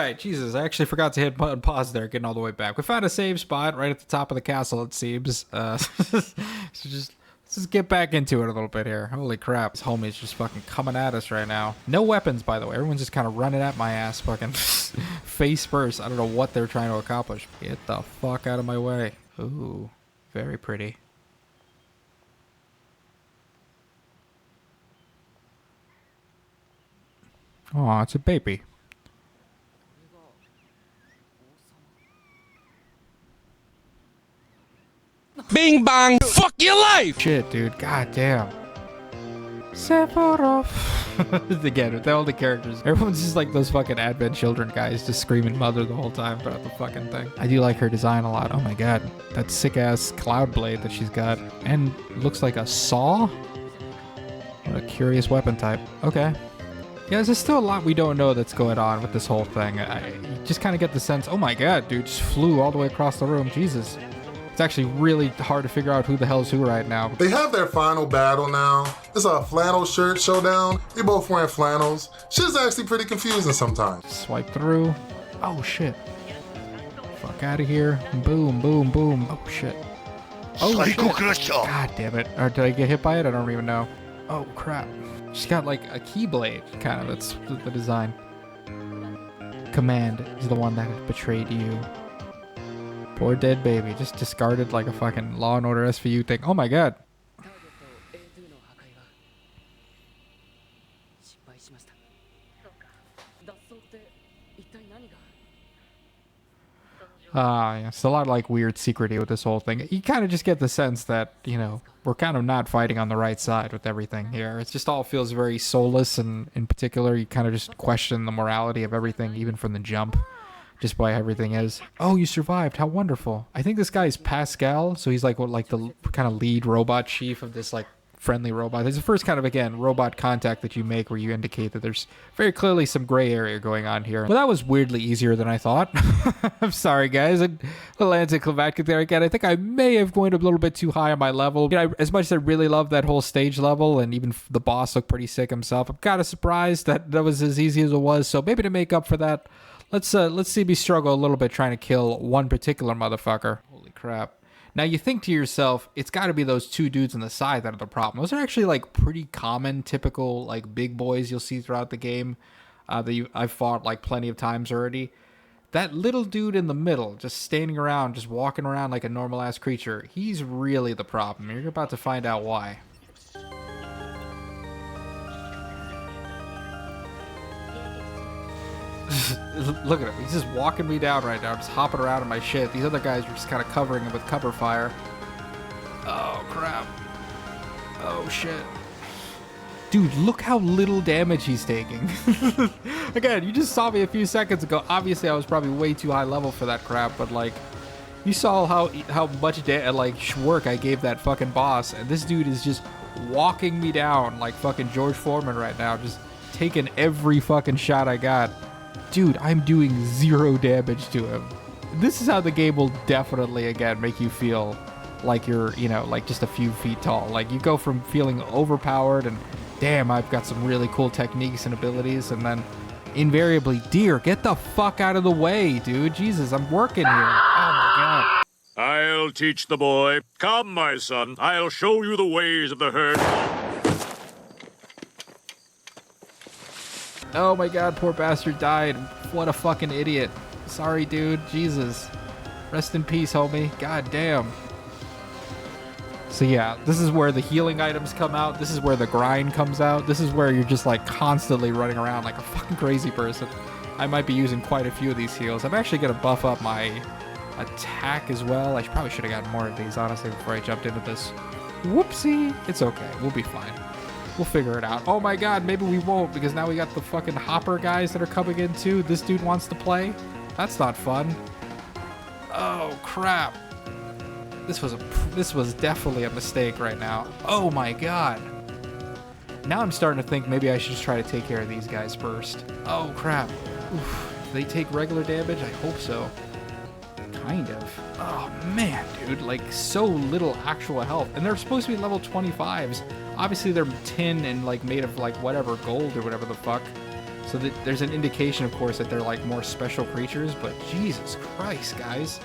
right, Jesus, I actually forgot to hit pause there, getting all the way back. We found a save spot right at the top of the castle, it seems. So let's just get back into it a little bit here. Holy crap, this homie's just fucking coming at us right now. No weapons, by the way. Everyone's just kind of running at my ass, fucking face first. I don't know what they're trying to accomplish. Get the fuck out of my way. Ooh, very pretty. Oh, it's a baby. Bing bong, fuck your life! Shit, dude, god damn. Sephiroth. Again, with all the characters, everyone's just like those fucking Advent Children guys, just screaming mother the whole time throughout the fucking thing. I do like her design a lot. Oh my god, that sick ass cloud blade that she's got, and looks like a saw. What a curious weapon type. Okay. Yeah, there's still a lot we don't know that's going on with this whole thing. You just kind of get the sense, oh my god, dude, just flew all the way across the room. Jesus. It's actually really hard to figure out who the hell's who right now. They have their final battle now. It's a flannel shirt showdown. They're both wearing flannels. Shit's actually pretty confusing sometimes. Swipe through. Oh shit. Fuck out of here. Boom, boom, boom. Oh shit. Oh shit. God damn it. Or did I get hit by it? I don't even know. Oh crap. She's got like a keyblade, kind of. That's the design. Command is the one that betrayed you. Poor dead baby, just discarded like a fucking Law and Order SVU thing. Oh my god. Yeah, it's a lot of like weird secrecy with this whole thing. You kind of just get the sense that, you know, we're kind of not fighting on the right side with everything here. It just all feels very soulless, and in particular, you kind of just question the morality of everything, even from the jump. Just by everything is. Oh, you survived. How wonderful. I think this guy is Pascal, so he's like what, like the kind of lead robot chief of this like friendly robot. It's the first kind of, again, robot contact that you make where you indicate that there's very clearly some gray area going on here. Well, that was weirdly easier than I thought. I'm sorry, guys. A little anticlimactic there again. I think I may have gone a little bit too high on my level. You know, as much as I really love that whole stage level, and even the boss looked pretty sick himself, I'm kind of surprised that that was as easy as it was. So maybe to make up for that, let's see me struggle a little bit trying to kill one particular motherfucker. Holy crap. Now you think to yourself, it's got to be those two dudes on the side that are the problem. Those are actually like pretty common, typical like big boys you'll see throughout the game that I've fought like plenty of times already. That little dude in the middle, just standing around, just walking around like a normal ass creature, he's really the problem. You're about to find out why. Look at him. He's just walking me down right now. Just hopping around in my shit. These other guys are just kind of covering him with cover fire. Oh, crap. Oh, shit. Dude, look how little damage he's taking. Again, you just saw me a few seconds ago. Obviously, I was probably way too high level for that crap, but, like, you saw how much work I gave that fucking boss, and this dude is just walking me down like fucking George Foreman right now, just taking every fucking shot I got. Dude, I'm doing 0 damage to him. This is how the game will definitely, again, make you feel like you're, you know, like just a few feet tall. Like, you go from feeling overpowered and, damn, I've got some really cool techniques and abilities, and then invariably, dear, get the fuck out of the way, dude. Jesus, I'm working here. Oh my god. I'll teach the boy. Come, my son. I'll show you the ways of the herd. Oh my god, poor bastard died. What a fucking idiot. Sorry, dude. Jesus. Rest in peace, homie. God damn. So yeah, this is where the healing items come out. This is where the grind comes out. This is where you're just like constantly running around like a fucking crazy person. I might be using quite a few of these heals. I'm actually going to buff up my attack as well. I probably should have gotten more of these, honestly, before I jumped into this. Whoopsie. It's okay. We'll be fine. We'll figure it out. Oh my god, maybe we won't, because now we got the fucking hopper guys that are coming in too. This dude wants to play. That's not fun. Oh crap. This was definitely a mistake right now. Oh my god. Now I'm starting to think maybe I should just try to take care of these guys first. Oh crap. Oof. Do they take regular damage? I hope so. Kind of. Oh man, dude, like so little actual health. And they're supposed to be level 25s. Obviously they're tin and like made of like whatever, gold or whatever the fuck. So So there's an indication, of course, that they're like more special creatures, but Jesus Christ, guys.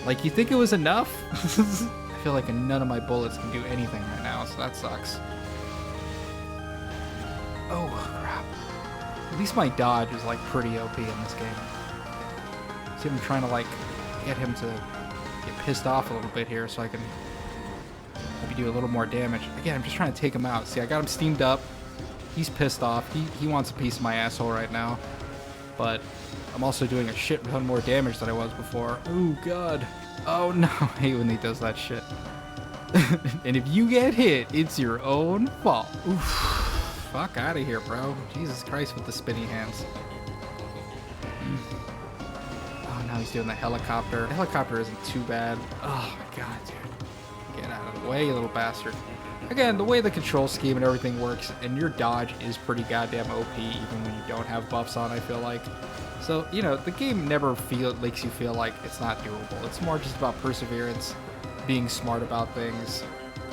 Like, you think it was enough? I feel like none of my bullets can do anything right now, so that sucks. Oh, crap. At least my dodge is like pretty OP in this game. See, I'm trying to like get him to get pissed off a little bit here so I can maybe do a little more damage. Again, I'm just trying to take him out. See, I got him steamed up. He's pissed off. He wants a piece of my asshole right now. But I'm also doing a shit ton more damage than I was before. Oh, God. Oh, no. I hate when he does that shit. And if you get hit, it's your own fault. Oof. Fuck out of here, bro. Jesus Christ with the spinny hands. Oh, now he's doing the helicopter. The helicopter isn't too bad. Oh, my God, dude. Get out of the way, you little bastard. Again, the way the control scheme and everything works, and your dodge is pretty goddamn OP, even when you don't have buffs on, I feel like. So, you know, the game never makes you feel like it's not doable. It's more just about perseverance, being smart about things,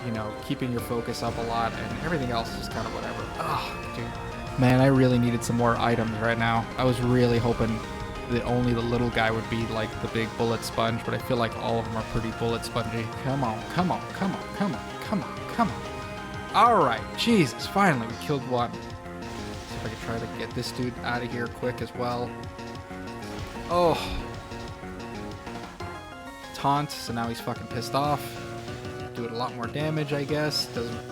you know, keeping your focus up a lot, and everything else is kind of whatever. Oh, dude. Man, I really needed some more items right now. I was really hoping that only the little guy would be like the big bullet sponge, but I feel like all of them are pretty bullet spongy. Come on, come on, come on, come on, come on, come on. Alright, Jesus, finally we killed one. See if I can try to get this dude out of here quick as well. Oh. Taunt, so now he's fucking pissed off. Doing a lot more damage, I guess.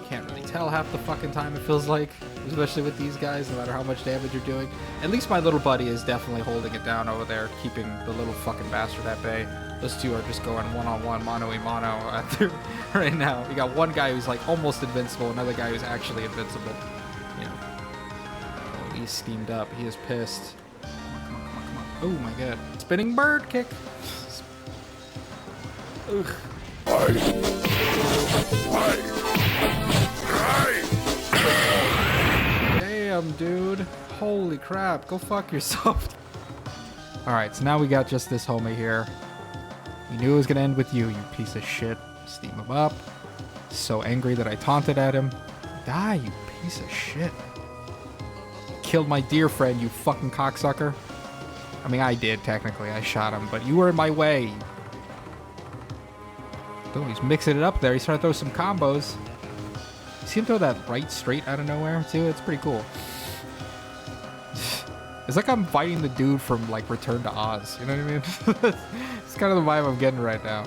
Can't really tell half the fucking time, it feels like. Especially with these guys, no matter how much damage you're doing. At least my little buddy is definitely holding it down over there, keeping the little fucking bastard at bay. Those two are just going one-on-one, mano-a-mano right now. You got one guy who's like almost invincible, another guy who's actually invincible. You know. Oh, he's steamed up. He is pissed. Come on, come on, come on, come on. Oh my god. Spinning bird kick. Ugh. Damn, dude. Holy crap. Go fuck yourself. Alright, so now we got just this homie here. We knew it was gonna end with you, you piece of shit. Steam him up. So angry that I taunted at him. Die, you piece of shit. Killed my dear friend, you fucking cocksucker. I mean, I did, technically. I shot him, but you were in my way. Oh, he's mixing it up there. He's trying to throw some combos. You see him throw that right straight out of nowhere, too? It's pretty cool. It's like I'm fighting the dude from, like, Return to Oz. You know what I mean? It's kind of the vibe I'm getting right now.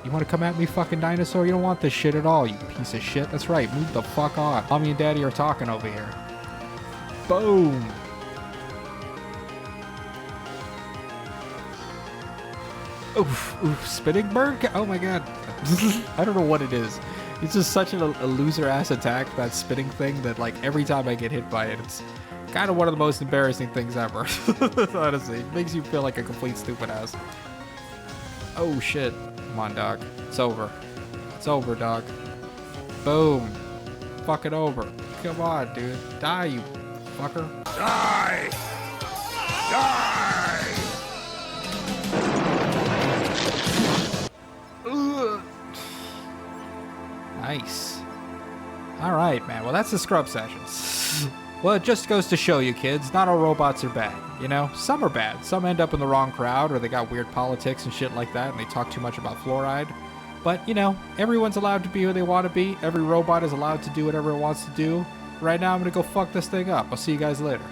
You want to come at me, fucking dinosaur? You don't want this shit at all, you piece of shit. That's right. Move the fuck on. Mommy and Daddy are talking over here. Boom. Oof, oof. Spinning bird? Oh, my God. I don't know what it is. It's just such a loser-ass attack, that spinning thing, that, like, every time I get hit by it, it's kind of one of the most embarrassing things ever. Honestly, it makes you feel like a complete stupid ass. Oh shit. Come on, dog. It's over. It's over, dog. Boom. Fuck it over. Come on, dude. Die, you fucker. Die! Die! Ugh. Nice. Alright, man. Well, that's the scrub sessions. Well, it just goes to show you, kids, not all robots are bad, you know? Some are bad. Some end up in the wrong crowd, or they got weird politics and shit like that, and they talk too much about fluoride. But, you know, everyone's allowed to be who they want to be. Every robot is allowed to do whatever it wants to do. Right now, I'm gonna go fuck this thing up. I'll see you guys later.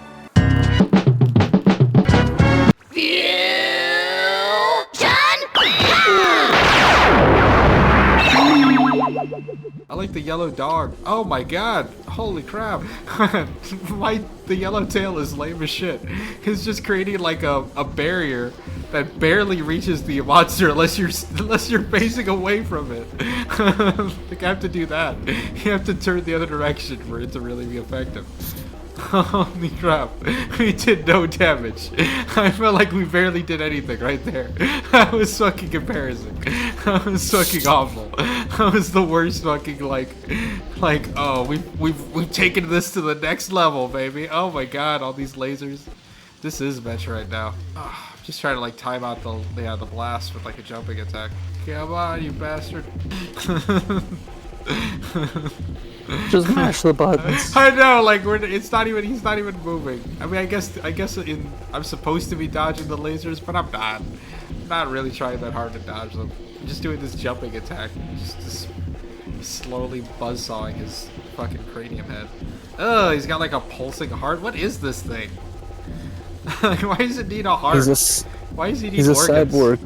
I like the yellow dog. Oh my god. Holy crap. The yellow tail is lame as shit. It's just creating like a barrier that barely reaches the monster unless you're facing away from it. Like, I have to do that. You have to turn the other direction for it to really be effective. Holy crap. We did no damage. I felt like we barely did anything right there. That was fucking embarrassing. That was fucking awful. That was the worst fucking like oh, we've taken this to the next level, baby. Oh my god, all these lasers. This is Mech right now. Oh, I'm just trying to like time out the blast with like a jumping attack. Come on, you bastard. Just mash the buttons. I know, like he's not even moving. I mean, I guess I'm supposed to be dodging the lasers, but I'm not. I'm not really trying that hard to dodge them. I'm just doing this jumping attack, just slowly buzzsawing his fucking cranium head. Oh, he's got like a pulsing heart. What is this thing? Why does it need a heart? Why does he need organs? He's a cyborg.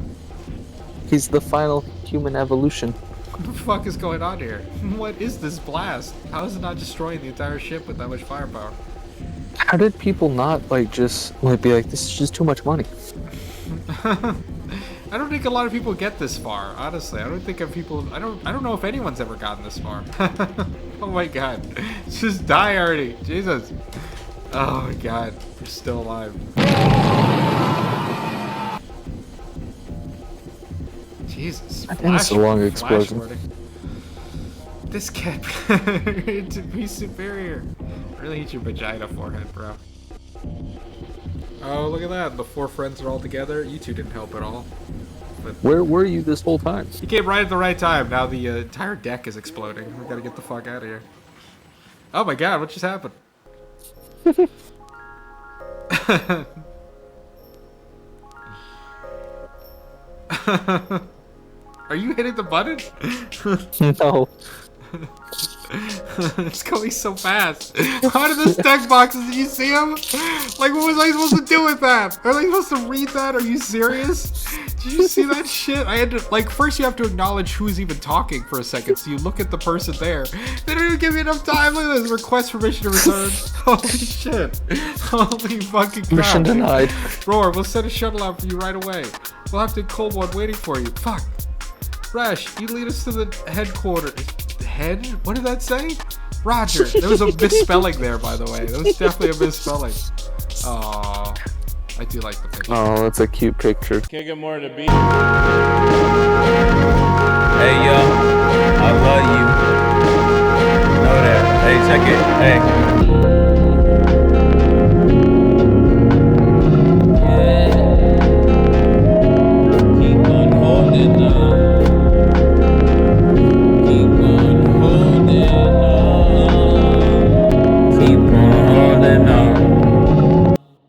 He's the final human evolution. What the fuck is going on here? What is this blast? How is it not destroying the entire ship with that much firepower? How did people not like just like be like, this is just too much money? I don't think a lot of people get this far, honestly. I don't think of people. I don't know if anyone's ever gotten this far. Oh my god. Just die already. Jesus. Oh my god. You're still alive. Jesus. That's a long explosion. This can't to be superior. Really hit your vagina forehead, bro. Oh, look at that. The 4 friends are all together. You two didn't help at all. But where were you this whole time? You came right at the right time. Now the entire deck is exploding. We gotta get the fuck out of here. Oh my god, what just happened? Are you hitting the button? No. It's going so fast. How did this deck boxes? Did you see him? Like, what was I supposed to do with that? Are they supposed to read that? Are you serious? Did you see that shit? I had to, like, first you have to acknowledge who's even talking for a second. So you look at the person there. They don't even give me enough time. Look at this. Request permission to return. Holy shit. Holy fucking crap. Mission denied. Roar, we'll send a shuttle out for you right away. We'll have to Cold One waiting for you. Fuck. Rash, you lead us to the headquarters. Head? What did that say? Roger. There was a misspelling there, by the way. That was definitely a misspelling. Aww. I do like the picture. Oh, that's a cute picture. Can't get more to beat. Hey, yo. I love you. Know that. Hey, check it. Hey.